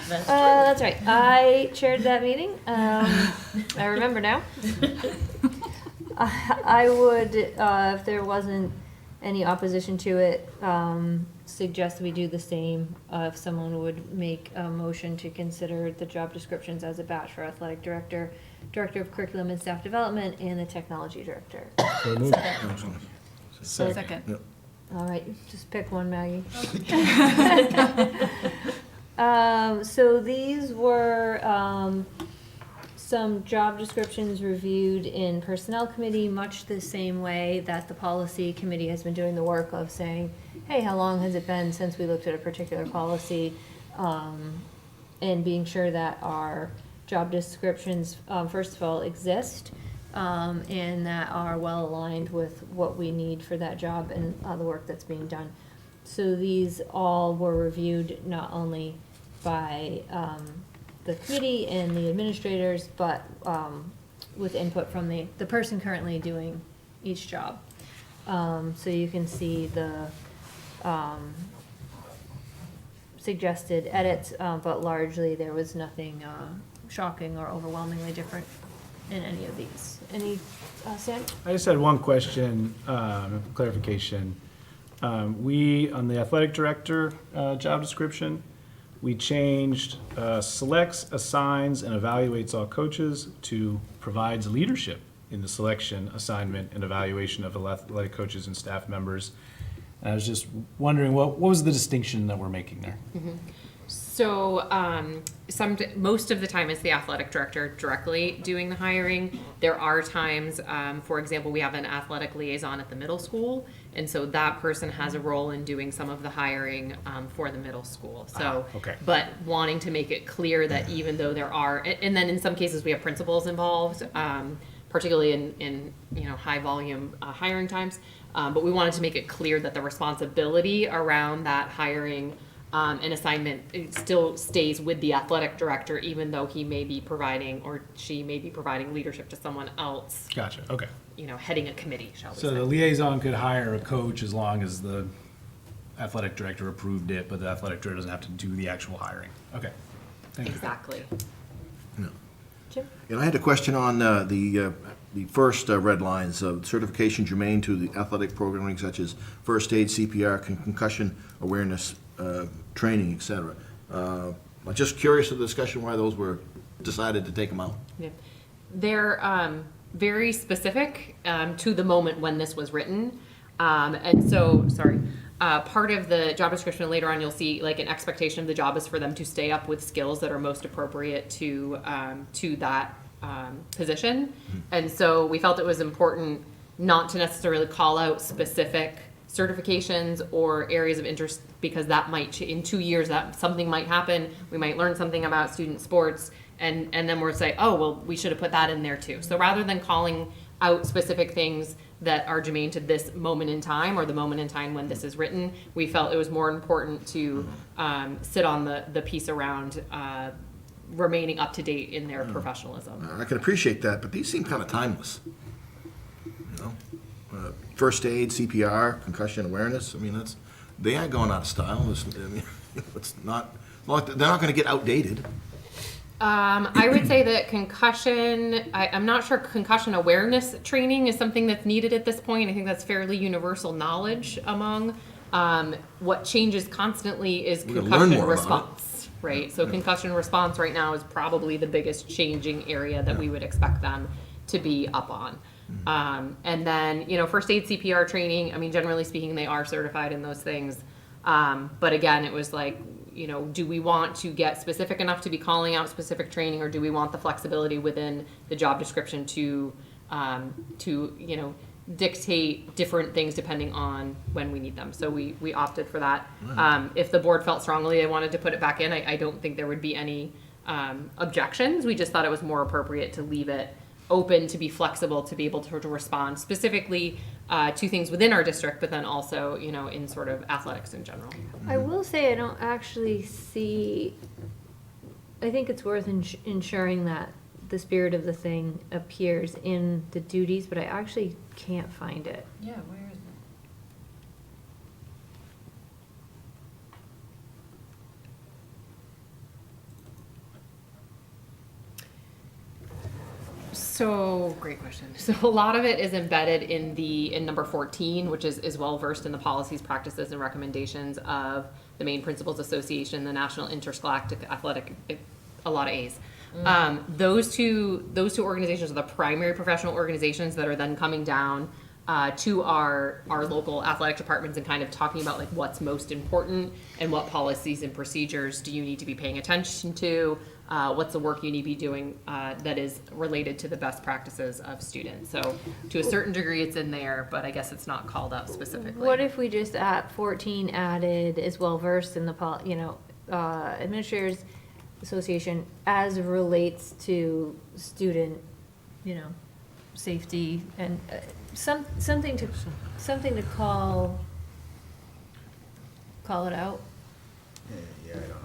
That's That's right. I chaired that meeting. I remember now. I would, if there wasn't any opposition to it, suggest we do the same. If someone would make a motion to consider the job descriptions as a batch for athletic director, director of curriculum and staff development, and the technology director. So moved. Second. Yep. All right, just pick one, Maggie. So these were some job descriptions reviewed in Personnel Committee, much the same way that the Policy Committee has been doing the work of saying, hey, how long has it been since we looked at a particular policy? And being sure that our job descriptions, first of all, exist, and that are well aligned with what we need for that job and the work that's being done. So these all were reviewed not only by the committee and the administrators, but with input from the person currently doing each job. So you can see the suggested edits, but largely there was nothing shocking or overwhelmingly different in any of these. Any, Sam? I just had one question, clarification. We, on the athletic director job description, we changed selects, assigns, and evaluates all coaches to provides leadership in the selection, assignment, and evaluation of athletic coaches and staff members. And I was just wondering, what was the distinction that we're making there? So most of the time it's the athletic director directly doing the hiring. There are times, for example, we have an athletic liaison at the middle school, and so that person has a role in doing some of the hiring for the middle school. So, okay. But wanting to make it clear that even though there are, and then in some cases we have principals involved, particularly in high volume hiring times. But we wanted to make it clear that the responsibility around that hiring and assignment, it still stays with the athletic director, even though he may be providing or she may be providing leadership to someone else. Gotcha, okay. Heading a committee, shall we say. So the liaison could hire a coach as long as the athletic director approved it, but the athletic director doesn't have to do the actual hiring. Okay, thank you. Exactly. Jim? And I had a question on the first red lines, certification germane to the athletic programming such as first aid, CPR, concussion awareness training, et cetera. I'm just curious of the discussion why those were decided to take them out. Yeah. They're very specific to the moment when this was written. And so, part of the job description later on, you'll see like an expectation of the job is for them to stay up with skills that are most appropriate to that position. And so we felt it was important not to necessarily call out specific certifications or areas of interest, because that might, in 2 years, that something might happen. We might learn something about student sports, and then we'll say, oh, well, we should have put that in there too. So rather than calling out specific things that are germane to this moment in time or the moment in time when this is written, we felt it was more important to sit on the piece around remaining up to date in their professionalism. I can appreciate that, but these seem kind of timeless. First aid, CPR, concussion awareness, they aren't going out of style. It's not, they're not going to get outdated. I would say that concussion, I'm not sure concussion awareness training is something that's needed at this point. I think that's fairly universal knowledge among what changes constantly is concussion response, right? So concussion response right now is probably the biggest changing area that we would expect them to be up on. And then, first aid, CPR training, generally speaking, they are certified in those things. But again, it was like, do we want to get specific enough to be calling out specific training, or do we want the flexibility within the job description to dictate different things depending on when we need them? So we opted for that. If the board felt strongly they wanted to put it back in, I don't think there would be any objections. We just thought it was more appropriate to leave it open, to be flexible, to be able to respond specifically to things within our district, but then also, in sort of athletics in general. I will say I don't actually see, I think it's worth ensuring that the spirit of the thing appears in the duties, but I actually can't find it. Yeah, where is it? So, great question. So a lot of it is embedded in number 14, which is well versed in the policies, practices, and recommendations of the Maine Principals Association, the National Interscholastic Athletic, a lot of A's. Those two organizations are the primary professional organizations that are then coming down to our local athletic departments and kind of talking about like what's most important and what policies and procedures do you need to be paying attention to. What's the work you need to be doing that is related to the best practices of students. So to a certain degree it's in there, but I guess it's not called out specifically. What if we just at 14 added is well versed in the Administrators Association as relates to student, safety and something to call it out. Yeah, I don't know.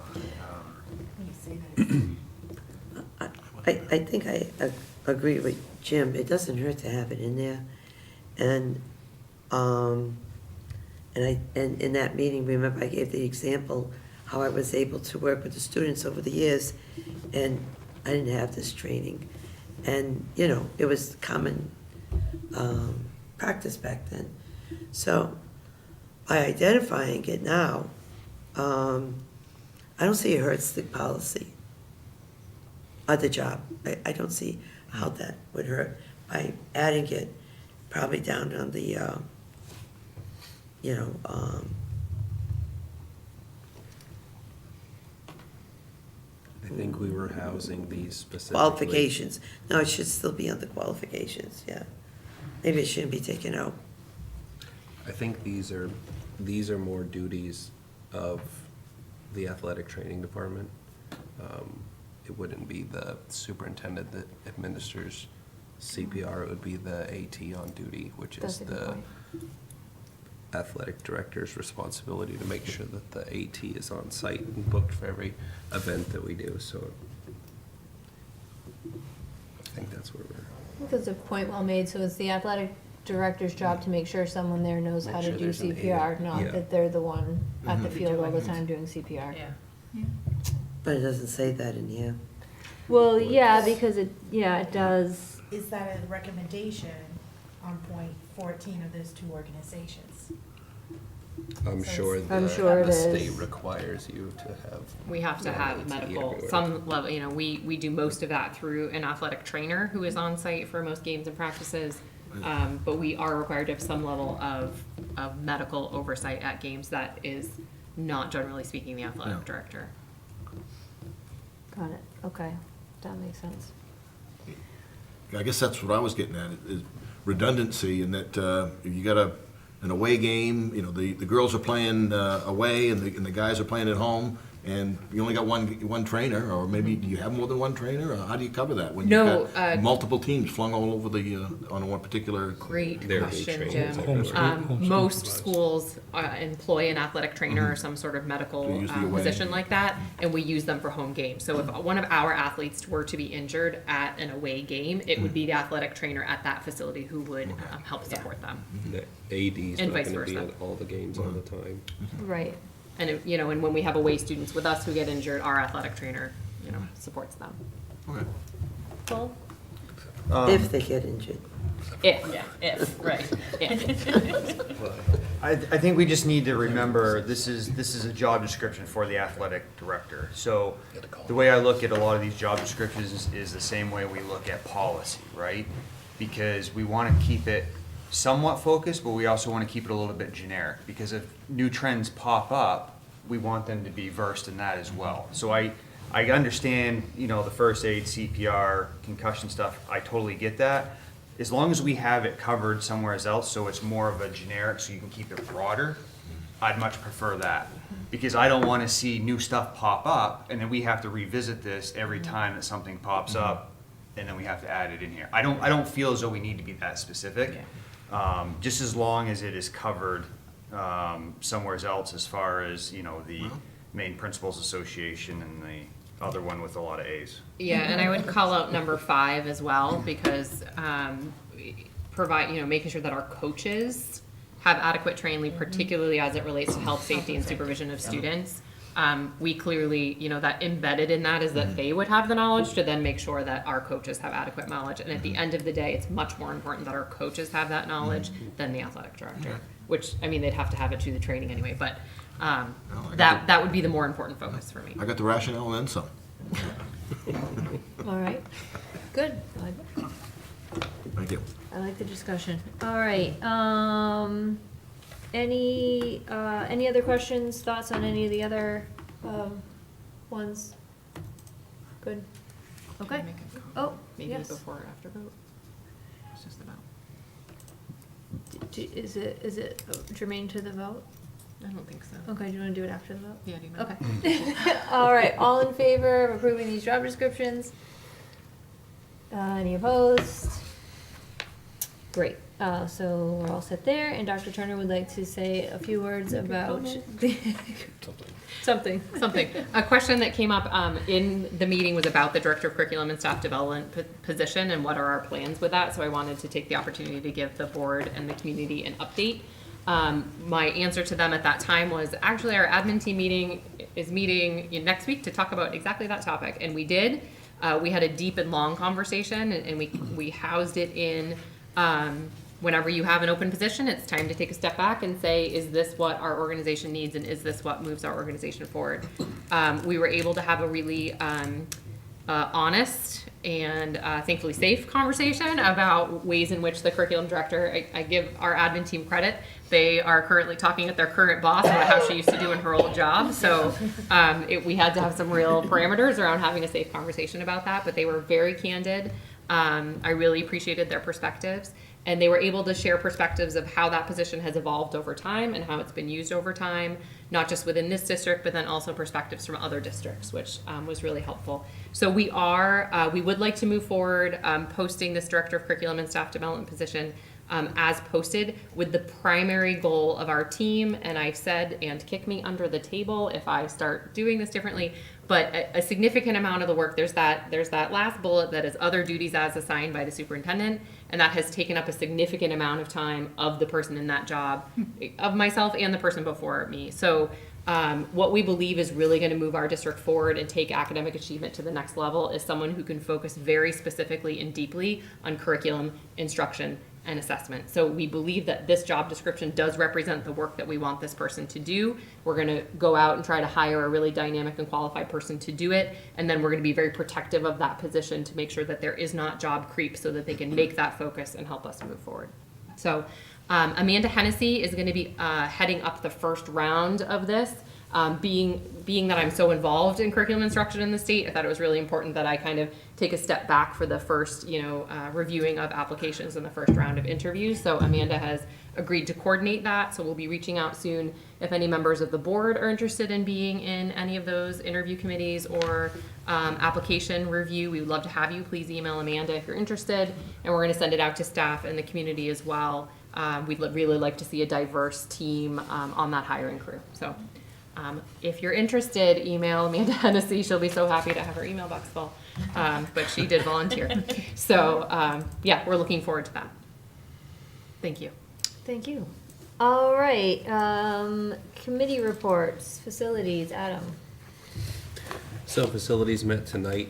I think I agree with Jim. It doesn't hurt to have it in there. And in that meeting, remember I gave the example how I was able to work with the students over the years, and I didn't have this training. And, you know, it was common practice back then. So by identifying it now, I don't see it hurts the policy or the job. I don't see how that would hurt by adding it probably down on the, I think we were housing these specifically. qualifications. No, it should still be on the qualifications, yeah. Maybe it shouldn't be taken out. I think these are more duties of the athletic training department. It wouldn't be the superintendent that administers CPR, it would be the AT on duty, which is That's a good the point. athletic director's responsibility to make sure that the AT is on site and booked for every event that we do, so I think that's where we're. I think that's a point well made, so it's the athletic director's job to make sure someone there knows Make how to sure do there's an CPR, aid. not Yeah. that they're the one at the Mhm. field all the time doing CPR. Yeah. But it doesn't say that in here. Well, yeah, because it does. Is that a recommendation on point 14 of those two organizations? I'm sure I'm sure it the state is. requires you to have. We have to have AT medical, everywhere. some level, you know, we do most of that through an athletic trainer who is on site for most games and practices. But we are required to have some level of medical oversight at games that is not generally speaking the athletic Yeah. director. Got it, okay, that makes sense. I guess that's what I was getting at, is redundancy, in that if you got an away game, you know, the girls are playing away and the guys are playing at home, and you only got one trainer, or maybe do you have more than one trainer, or how do you cover that when No, you've got multiple teams flung all over the on one particular? Great There are question, trainers Jim. everywhere. Most schools employ an athletic trainer or some sort of medical To use the away. position like that, and we use them for home games. So if one of our athletes were to be injured at an away game, it would be the athletic trainer at that facility who would help support them. The AD's And not vice gonna be versa. at all the games all the time. Right. And, you know, and when we have away students with us who get injured, our athletic trainer, you know, supports them. Okay. Well, If they get injured. If, right, I think we just need to remember, this is a job description for the athletic director. So the way I look at a lot of these job descriptions is the same way we look at policy, right? Because we want to keep it somewhat focused, but we also want to keep it a little bit generic. Because if new trends pop up, we want them to be versed in that as well. So I understand, you know, the first aid, CPR, concussion stuff, I totally get that. As long as we have it covered somewhere else, so it's more of a generic, so you can keep it broader, I'd much prefer that. Because I don't want to see new stuff pop up, and then we have to revisit this every time that something pops up, and then we have to add it in here. I don't feel as though we need to be that specific. Just as long as it is covered somewhere else, as far as, you know, the Maine Principals Association and the other one with a lot of A's. Yeah, and I would call out number 5 as well, because provide, you know, making sure that our coaches have adequate training, particularly as it relates to health, safety, and supervision of students. We clearly, you know, that embedded in that is that they would have the knowledge to then make sure that our coaches have adequate knowledge. And at the end of the day, it's much more important that our coaches have that knowledge than the athletic director, which, I mean, they'd have to have it through the training anyway, but that would be the more important focus for me. I got the rationale and then some. all right, good. Thank you. I like the discussion. All right, any other questions, thoughts on any of the other, ones? Good, okay. Oh, Maybe yes. before or after vote. It's just about. Is it germane to the vote? I don't think so. Okay, do you wanna do it after the vote? Yeah, do you mind? Okay. All right, all in favor of approving these job descriptions? Any opposed? Great, so we're all set there, and Dr. Turner would like to say a few words about something. A question that came up in the meeting was about the Director of Curriculum and Staff Development position and what are our plans with that. So I wanted to take the opportunity to give the board and the community an update. My answer to them at that time was, actually, our admin team is meeting next week to talk about exactly that topic, and we did. We had a deep and long conversation, and we housed it in, whenever you have an open position, it's time to take a step back and say, is this what our organization needs, and is this what moves our organization forward? We were able to have a really honest and thankfully safe conversation about ways in which the curriculum director, I give our admin team credit, they are currently talking with their current boss about how she used to do in her old job. So we had to have some real parameters around having a safe conversation about that, but they were very candid. I really appreciated their perspectives, and they were able to share perspectives of how that position has evolved over time and how it's been used over time, not just within this district, but then also perspectives from other districts, which was really helpful. So we would like to move forward posting this Director of Curriculum and Staff Development position as posted, with the primary goal of our team, and I've said, and kick me under the table if I start doing this differently, but a significant amount of the work, there's that last bullet that is other duties as assigned by the superintendent, and that has taken up a significant amount of time of the person in that job, of myself and the person before me. So what we believe is really going to move our district forward and take academic achievement to the next level is someone who can focus very specifically and deeply on curriculum, instruction, and assessment. So we believe that this job description does represent the work that we want this person to do. We're going to go out and try to hire a really dynamic and qualified person to do it, and then we're going to be very protective of that position to make sure that there is not job creep, so that they can make that focus and help us move forward. So Amanda Hennessy is going to be heading up the first round of this. Being that I'm so involved in curriculum instruction in the state, I thought it was really important that I kind of take a step back for the first, reviewing of applications in the first round of interviews. So Amanda has agreed to coordinate that. So we'll be reaching out soon if any members of the board are interested in being in any of those interview committees or application review. We would love to have you. Please email Amanda if you're interested, and we're going to send it out to staff and the community as well. We'd really like to see a diverse team on that hiring crew. So. If you're interested, email Amanda Hennessy. She'll be so happy to have her email box full. But she did volunteer. So, we're looking forward to that. Thank you. Thank you. All right, committee reports, facilities, Adam. So facilities met tonight.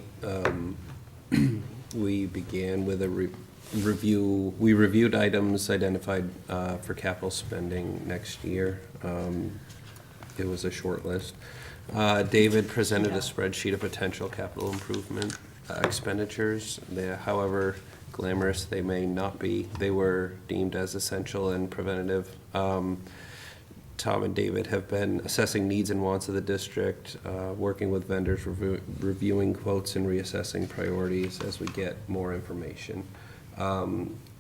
We began with a review. We reviewed items identified for capital spending next year. It was a short list. David presented a spreadsheet of potential capital improvement expenditures. However glamorous they may not be, they were deemed as essential and preventative. Tom and David have been assessing needs and wants of the district, working with vendors, reviewing quotes, and reassessing priorities as we get more information.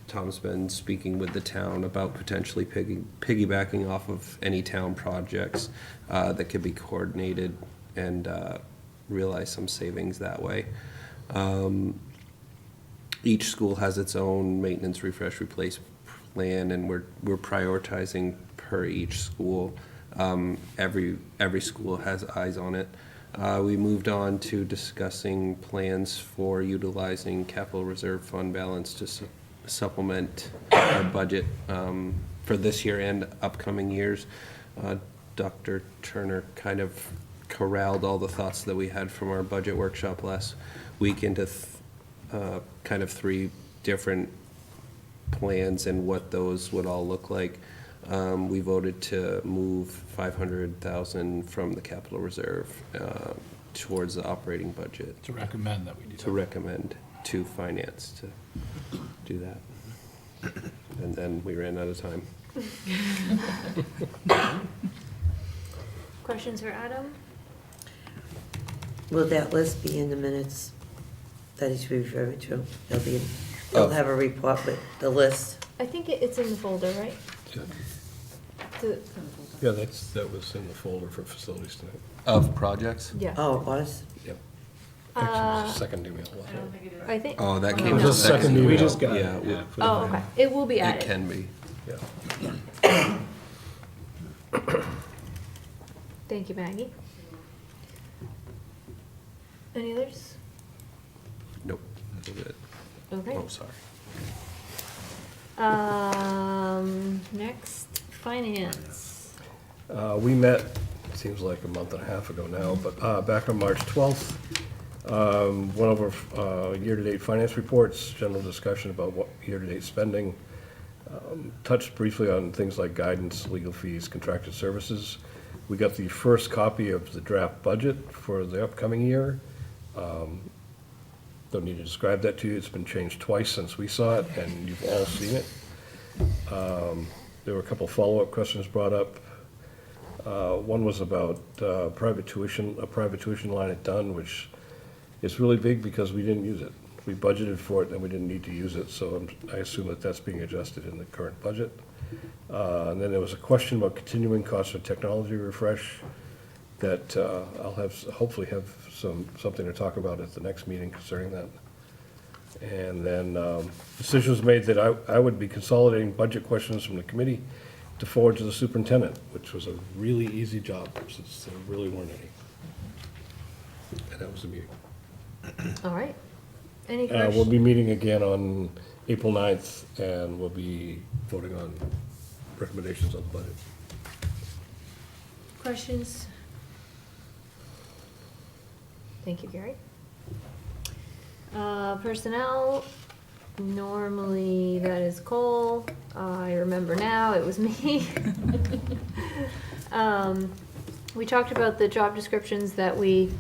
Tom's been speaking with the town about potentially piggybacking off of any town projects that could be coordinated and realize some savings that way. Each school has its own maintenance, refresh, replace plan, and we're prioritizing per each school. Every school has eyes on it. We moved on to discussing plans for utilizing capital reserve fund balance to supplement our budget for this year and upcoming years. Dr. Turner kind of corralled all the thoughts that we had from our budget workshop last week into kind of three different plans and what those would all look like. We voted to move $500,000 from the capital reserve towards the operating budget. To recommend that we do that. To recommend to finance to do that. And then we ran out of time. Questions for Adam? Will that list be in the minutes that he's referring to? They'll have a report with the list. I think it's in the folder, right? Yeah, that was in the folder for facilities tonight. Of projects? Yeah. Oh, it was? Yep. Actually, it was the second email. I think. Oh, that came It was out the second email. We just got it. Yeah. Oh, okay. It will be It added. can be. Yeah. Thank you, Maggie. Any others? Nope. That was it. Okay. Oh, sorry. Next, Finance. We met, seems like a month and a half ago now, but back on March 12th, went over year-to-date finance reports, general discussion about what year-to-date spending, touched briefly on things like guidance, legal fees, contracted services. We got the first copy of the draft budget for the upcoming year. Don't need to describe that to you. It's been changed twice since we saw it, and you've all seen it. There were a couple follow-up questions brought up. One was about private tuition, a private tuition line at Dunn, which is really big because we didn't use it. We budgeted for it and we didn't need to use it, so I assume that that's being adjusted in the current budget. And then there was a question about continuing costs for technology refresh that I'll hopefully have something to talk about at the next meeting concerning that. And then decision was made that I would be consolidating budget questions from the committee to forward to the superintendent, which was a really easy job since there really weren't any. And that was the meeting. All right. Any We'll questions? be meeting again on April 9th, and we'll be voting on recommendations on the budget. Questions? Thank you, Gary. Personnel, normally that is Cole. I remember now, it was me. We talked about the job descriptions that we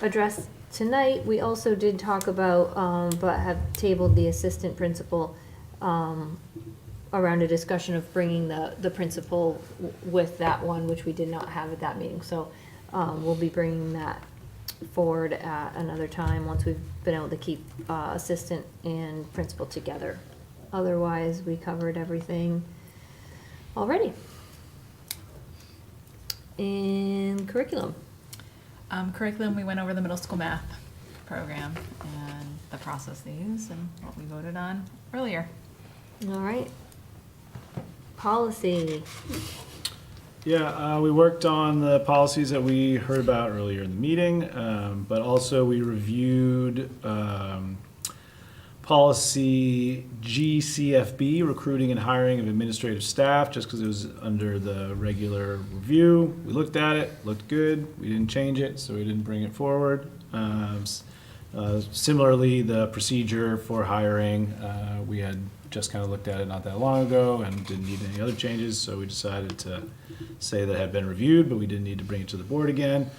addressed tonight. We also did talk about, but have tabled the assistant principal around a discussion of bringing the principal with that one, which we did not have at that meeting. So we'll be bringing that forward at another time once we've been able to keep assistant and principal together. Otherwise, we covered everything already. In curriculum. Curriculum, we went over the middle school math program and the processes and what we voted on earlier. All right. Policy. Yeah, we worked on the policies that we heard about earlier in the meeting, but also we reviewed policy GCFB, recruiting and hiring of administrative staff, just because it was under the regular review. We looked at it, looked good. We didn't change it, so we didn't bring it forward. Similarly, the procedure for hiring, we had just kind of looked at it not that long ago and didn't need any other changes, so we decided to say that it had been reviewed, but we didn't need to bring it to the board again.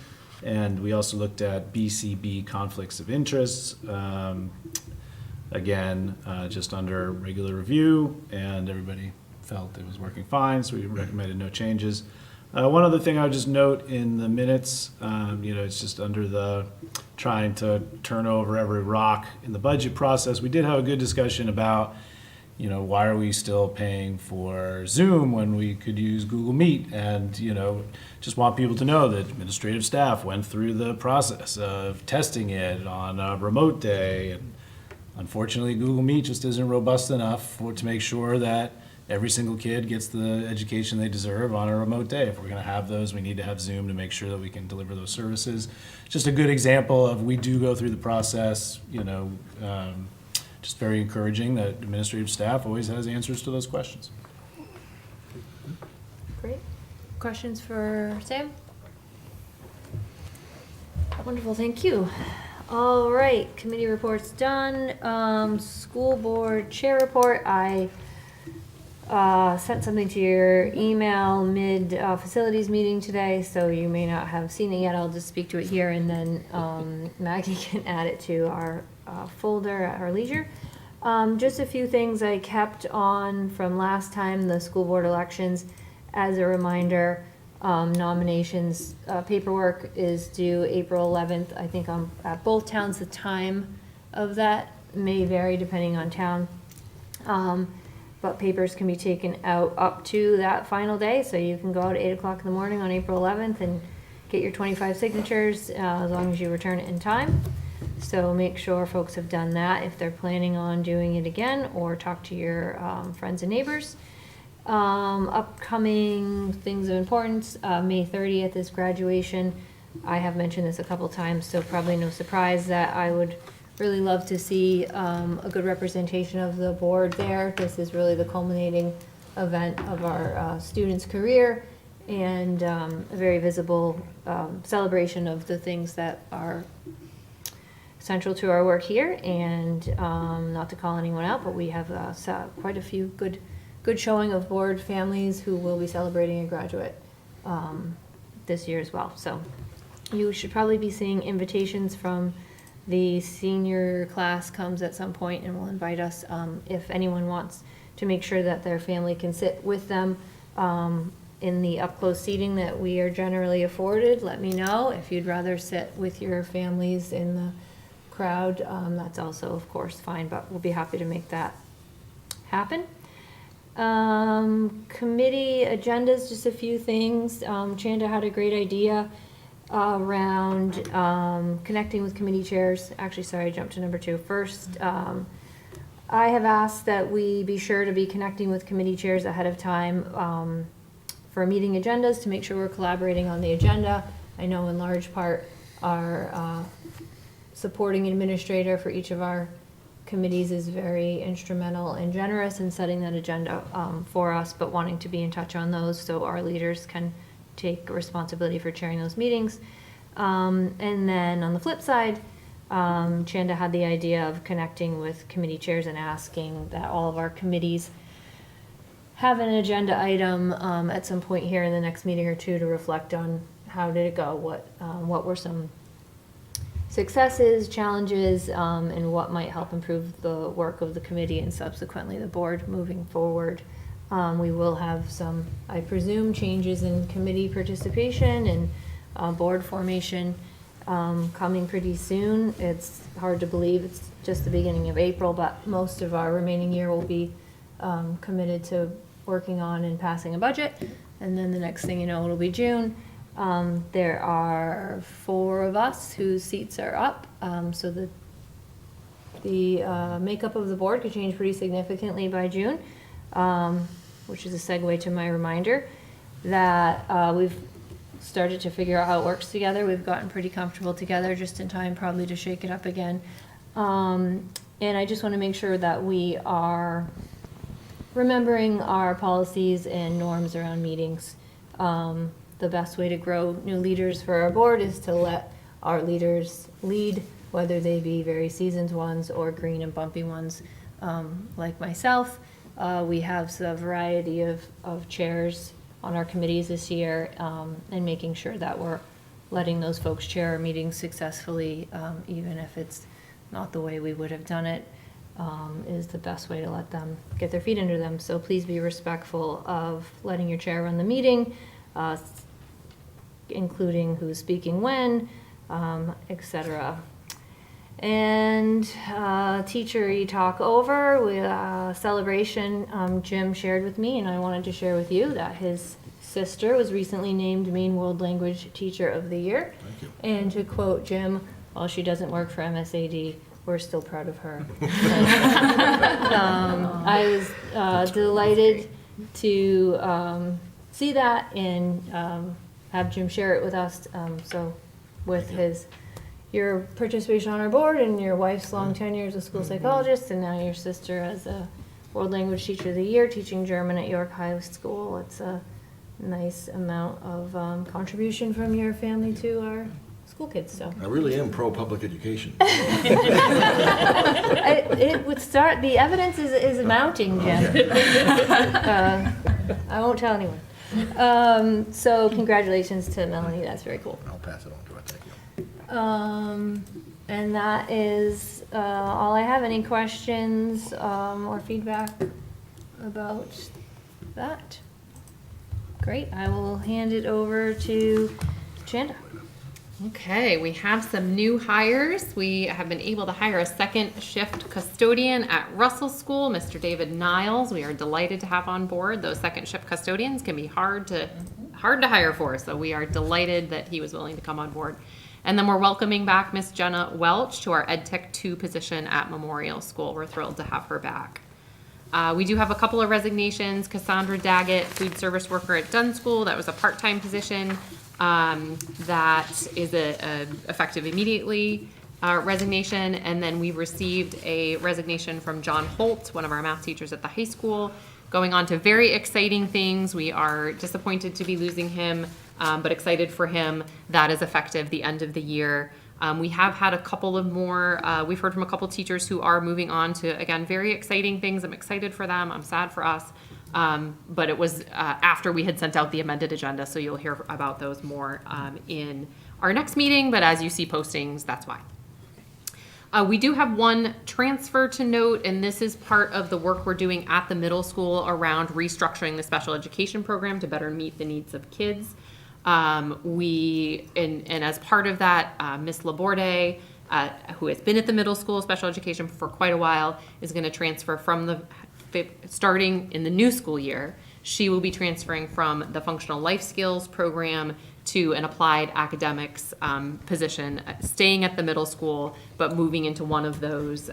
And we also looked at BCB conflicts of interest. Again, just under regular review, and everybody felt it was working fine, so we recommended no changes. One other thing I would just note in the minutes, it's just under the trying to turn over every rock in the budget process. We did have a good discussion about, why are we still paying for Zoom when we could use Google Meet? And, just want people to know that administrative staff went through the process of testing it on a remote day. And unfortunately, Google Meet just isn't robust enough to make sure that every single kid gets the education they deserve on a remote day. If we're going to have those, we need to have Zoom to make sure that we can deliver those services. Just a good example of we do go through the process, just very encouraging that administrative staff always has answers to those questions. Great. Questions for Sam? Wonderful, thank you. All right, committee reports done. School board chair report. I sent something to your email mid facilities meeting today, so you may not have seen it yet. I'll just speak to it here, and then Maggie can add it to our folder at her leisure. Just a few things I kept on from last time, the school board elections. As a reminder, nominations paperwork is due April 11th. I think at both towns. The time of that may vary depending on town. But papers can be taken out up to that final day, so you can go out at 8 o'clock in the morning on April 11th and get your 25 signatures as long as you return it in time. So make sure folks have done that if they're planning on doing it again, or talk to your friends and neighbors. Upcoming things of importance, May 30th is graduation. I have mentioned this a couple times, so probably no surprise that I would really love to see a good representation of the board there. This is really the culminating event of our students' career, and a very visible celebration of the things that are central to our work here. And not to call anyone out, but we have quite a few good showing of board families who will be celebrating a graduate this year as well. So you should probably be seeing invitations from the senior class comes at some point and will invite us if anyone wants to make sure that their family can sit with them in the up-close seating that we are generally afforded. Let me know. If you'd rather sit with your families in the crowd, that's also, of course, fine, but we'll be happy to make that happen. Committee agendas, just a few things. Chanda had a great idea around connecting with committee chairs. Actually, sorry, I jumped to number 2. First, I have asked that we be sure to be connecting with committee chairs ahead of time for meeting agendas to make sure we're collaborating on the agenda. I know in large part our supporting administrator for each of our committees is very instrumental and generous in setting that agenda for us, but wanting to be in touch on those so our leaders can take responsibility for chairing those meetings. And then on the flip side, Chanda had the idea of connecting with committee chairs and asking that all of our committees have an agenda item at some point here in the next meeting or two to reflect on how did it go, what were some successes, challenges, and what might help improve the work of the committee and subsequently the board moving forward. We will have some, I presume, changes in committee participation and board formation coming pretty soon. It's hard to believe it's just the beginning of April, but most of our remaining year will be committed to working on and passing a budget. And then the next thing you know, it'll be June. There are 4 of us whose seats are up, so the makeup of the board could change pretty significantly by June, which is a segue to my reminder that we've started to figure out how it works together. We've gotten pretty comfortable together just in time probably to shake it up again. And I just want to make sure that we are remembering our policies and norms around meetings. The best way to grow new leaders for our board is to let our leaders lead, whether they be very seasoned ones or green and bumpy ones like myself. We have a variety of chairs on our committees this year, and making sure that we're letting those folks chair our meetings successfully, even if it's not the way we would have done it, is the best way to let them get their feet under them. So please be respectful of letting your chair run the meeting, including who's speaking when, etc. And teacher talk over with celebration. Jim shared with me, and I wanted to share with you, that his sister was recently named Maine World Language Teacher of the Year. Thank you. And to quote Jim, while she doesn't work for MSAD, we're still proud of her. I was delighted to see that and have Jim share it with us. So with your participation on our board and your wife's long tenure as a school psychologist, and now your sister as a World Language Teacher of the Year teaching German at York High School, it's a nice amount of contribution from your family to our school kids. So I really am pro-public education. it would start, the evidence is mounting, Jim. I won't tell anyone. So congratulations to Melanie, that's very cool. I'll pass it on to her, thank you. And that is all I have. Any questions or feedback about that? Great, I will hand it over to Chanda. Okay, we have some new hires. We have been able to hire a second shift custodian at Russell School, Mr. David Niles. We are delighted to have on board. Those second shift custodians can be hard to hire for, so we are delighted that he was willing to come on board. And then we're welcoming back Miss Jenna Welch to our EdTech 2 position at Memorial School. We're thrilled to have her back. We do have a couple of resignations. Cassandra Daggett, food service worker at Dunn School. That was a part-time position. That is a effective immediately resignation. And then we received a resignation from John Holt, one of our math teachers at the high school, going on to very exciting things. We are disappointed to be losing him, but excited for him. That is effective the end of the year. We have had a couple of more, we've heard from a couple teachers who are moving on to, again, very exciting things. I'm excited for them. I'm sad for us. But it was after we had sent out the amended agenda, so you'll hear about those more in our next meeting. But as you see postings, that's why. We do have one transfer to note, and this is part of the work we're doing at the middle school around restructuring the special education program to better meet the needs of kids. And as part of that, Miss Laborde, who has been at the middle school special education for quite a while, is going to transfer from starting in the new school year. She will be transferring from the functional life skills program to an applied academics position, staying at the middle school, but moving into one of those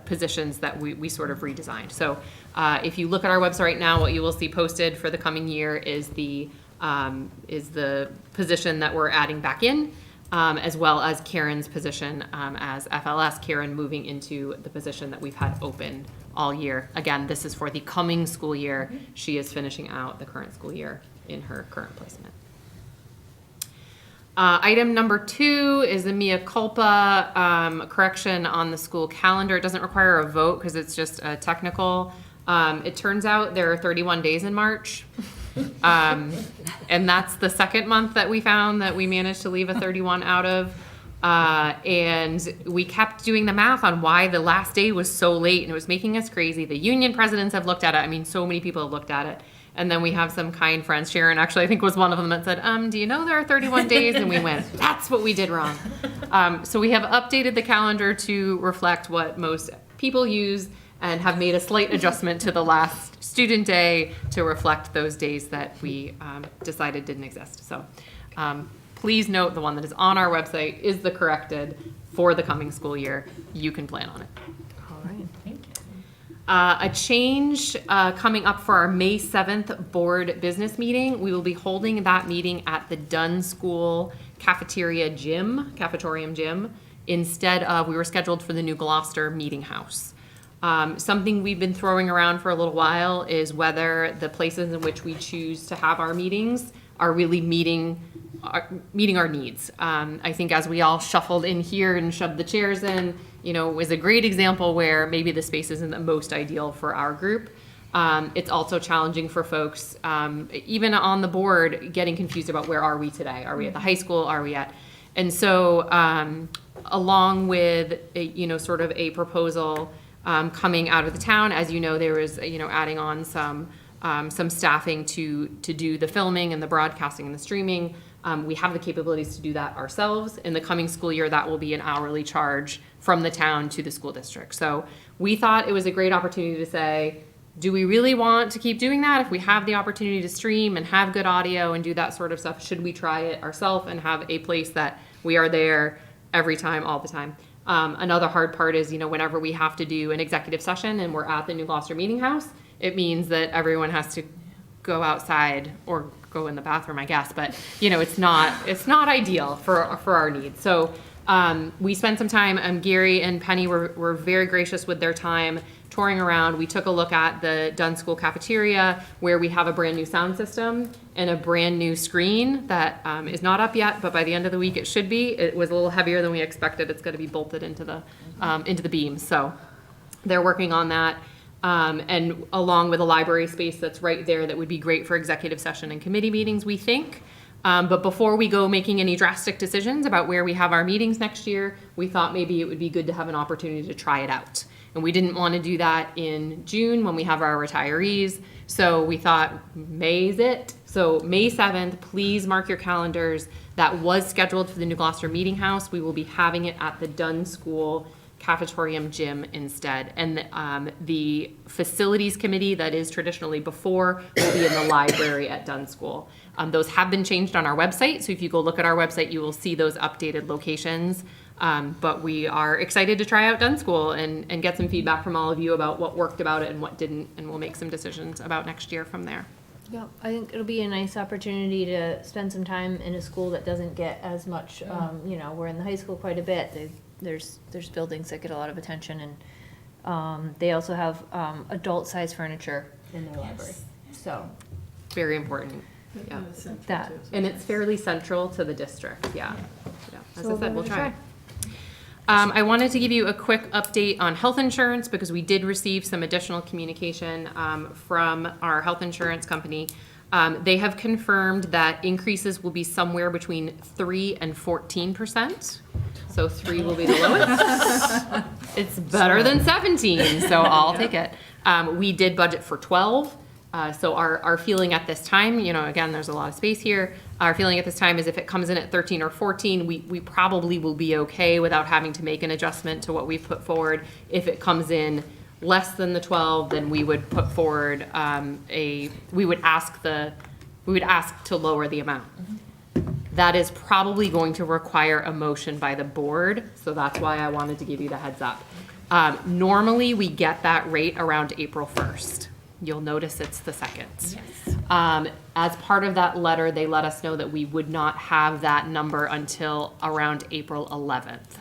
positions that we sort of redesigned. So if you look at our website right now, what you will see posted for the coming year is the position that we're adding back in, as well as Karen's position as FLS, Karen moving into the position that we've had open all year. Again, this is for the coming school year. She is finishing out the current school year in her current placement. Item number 2 is a mea culpa correction on the school calendar. It doesn't require a vote because it's just a technical. It turns out there are 31 days in March. And that's the second month that we found that we managed to leave a 31 out of. And we kept doing the math on why the last day was so late, and it was making us crazy. The union presidents have looked at it. I mean, so many people have looked at it. And then we have some kind friends, Sharon actually I think was one of them, that said, do you know there are 31 days? And we went, that's what we did wrong. So we have updated the calendar to reflect what most people use and have made a slight adjustment to the last student day to reflect those days that we decided didn't exist. So please note the one that is on our website is the corrected for the coming school year. You can plan on it. All right. Thank you. A change coming up for our May 7th board business meeting. We will be holding that meeting at the Dunn School cafetorium gym, instead of, we were scheduled for the New Gloucester Meeting House. Something we've been throwing around for a little while is whether the places in which we choose to have our meetings are really meeting our needs. I think as we all shuffled in here and shoved the chairs in, was a great example where maybe the space isn't the most ideal for our group. It's also challenging for folks, even on the board, getting confused about where are we today? Are we at the high school? Are we at? And so along with, sort of a proposal coming out of the town, as you know, there was, adding on some staffing to do the filming and the broadcasting and the streaming. We have the capabilities to do that ourselves. In the coming school year, that will be an hourly charge from the town to the school district. So we thought it was a great opportunity to say, do we really want to keep doing that? If we have the opportunity to stream and have good audio and do that sort of stuff, should we try it ourselves and have a place that we are there every time, all the time? Another hard part is, whenever we have to do an executive session and we're at the New Gloucester Meeting House, it means that everyone has to go outside or go in the bathroom, I guess. But, it's not ideal for our needs. So we spent some time, Gary and Penny were very gracious with their time touring around. We took a look at the Dunn School cafeteria, where we have a brand new sound system and a brand new screen that is not up yet, but by the end of the week it should be. It was a little heavier than we expected. It's going to be bolted into the beams. So they're working on that. And along with a library space that's right there that would be great for executive session and committee meetings, we think. But before we go making any drastic decisions about where we have our meetings next year, we thought maybe it would be good to have an opportunity to try it out. And we didn't want to do that in June when we have our retirees. So we thought May is it. So May 7th, please mark your calendars. That was scheduled for the New Gloucester Meeting House. We will be having it at the Dunn School cafetorium gym instead. And the facilities committee that is traditionally before will be in the library at Dunn School. Those have been changed on our website. So if you go look at our website, you will see those updated locations. But we are excited to try out Dunn School and get some feedback from all of you about what worked about it and what didn't. And we'll make some decisions about next year from there. Yeah, I think it'll be a nice opportunity to spend some time in a school that doesn't get as much, we're in the high school quite a bit. There's buildings that get a lot of attention, and they also have adult size furniture in their library. So Very important. Yeah. that, And it's fairly central to the district, yeah. Yeah. As So I said, we'll we'll give it a try. I wanted to give you a quick update on health insurance because we did receive some additional communication from our health insurance company. They have confirmed that increases will be somewhere between 3 and 14%. So 3 will be the lowest. It's better than 17, so I'll take it. We did budget for 12. So our feeling at this time, you know, again, there's a lot of space here. Our feeling at this time is if it comes in at 13 or 14, we probably will be okay without having to make an adjustment to what we've put forward. If it comes in less than the 12, then we would put forward we would ask to lower the amount. That is probably going to require a motion by the board, so that's why I wanted to give you the heads up. Normally, we get that rate around April 1st. You'll notice it's the 2nd. As part of that letter, they let us know that we would not have that number until around April 11th.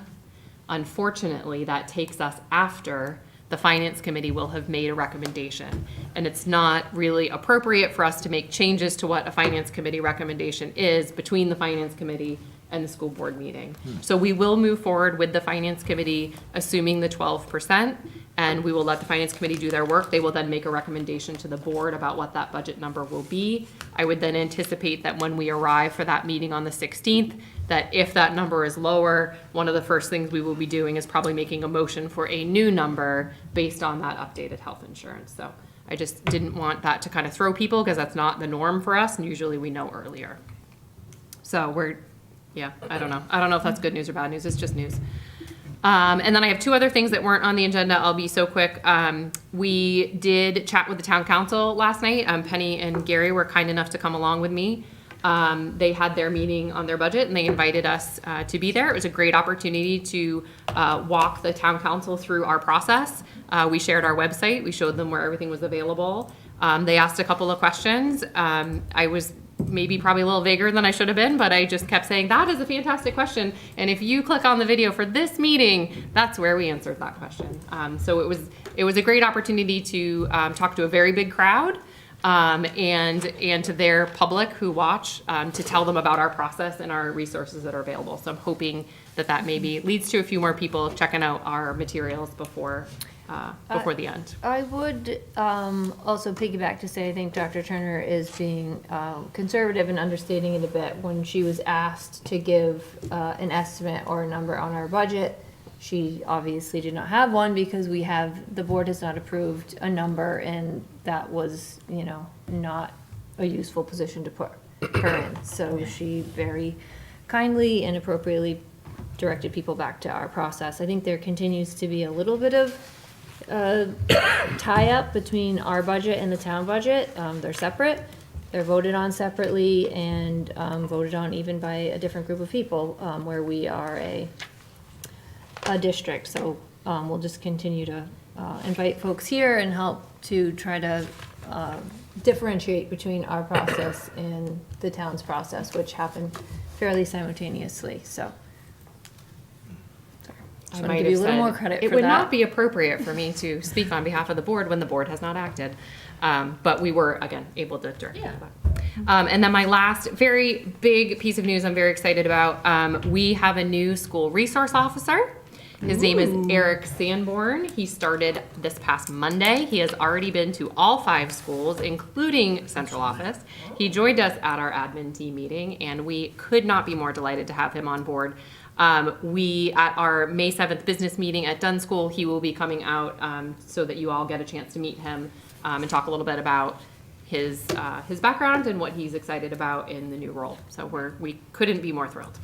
Unfortunately, that takes us after the Finance Committee will have made a recommendation. And it's not really appropriate for us to make changes to what a Finance Committee recommendation is between the Finance Committee and the school board meeting. So we will move forward with the Finance Committee, assuming the 12%, and we will let the Finance Committee do their work. They will then make a recommendation to the board about what that budget number will be. I would then anticipate that when we arrive for that meeting on the 16th, that if that number is lower, one of the first things we will be doing is probably making a motion for a new number based on that updated health insurance. So I just didn't want that to kind of throw people because that's not the norm for us, and usually we know earlier. So yeah, I don't know. I don't know if that's good news or bad news. It's just news. And then I have 2 other things that weren't on the agenda. I'll be so quick. We did chat with the town council last night. Penny and Gary were kind enough to come along with me. They had their meeting on their budget and they invited us to be there. It was a great opportunity to walk the town council through our process. We shared our website. We showed them where everything was available. They asked a couple of questions. I was probably a little vaguer than I should have been, but I just kept saying, that is a fantastic question. And if you click on the video for this meeting, that's where we answered that question. So it was a great opportunity to talk to a very big crowd and to their public who watch to tell them about our process and our resources that are available. So I'm hoping that maybe leads to a few more people checking out our materials before the end. I would also piggyback to say I think Dr. Turner is being conservative and understating it a bit. When she was asked to give an estimate or a number on our budget, she obviously did not have one because the board has not approved a number, and that was, not a useful position to put her in. So she very kindly and appropriately directed people back to our process. I think there continues to be a little bit of tie-up between our budget and the town budget. They're separate. They're voted on separately and voted on even by a different group of people, where we are a district. So we'll just continue to invite folks here and help to try to differentiate between our process and the town's process, which happened fairly simultaneously. So I might give you a little more credit it for would that. not be appropriate for me to speak on behalf of the board when the board has not acted. But we were, again, able to direct people back. And then my last very big piece of news I'm very excited about, we have a new school resource officer. His name is Eric Sanborn. He started this past Monday. He has already been to all 5 schools, including central office. He joined us at our admin team meeting, and we could not be more delighted to have him on board. At our May 7th business meeting at Dunn School, he will be coming out so that you all get a chance to meet him and talk a little bit about his background and what he's excited about in the new role. So we couldn't be more thrilled.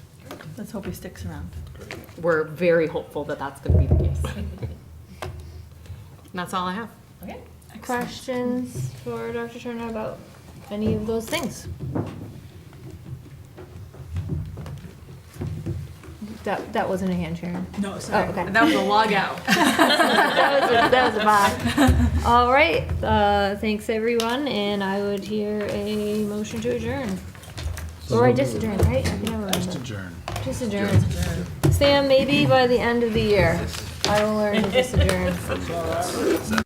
Let's hope he sticks around. We're very hopeful that that's going to be the case. And that's all I have. Okay. Questions for Dr. Turner about any of those things? That wasn't a hand, Sharon. No, sorry. Oh, okay. That was a log out. that was a bye. All right. Thanks, everyone. And I would hear a motion to adjourn. Or I just adjourn, right? I can never remember. Just adjourn. Sam, maybe by the end of the year, I will learn to just adjourn.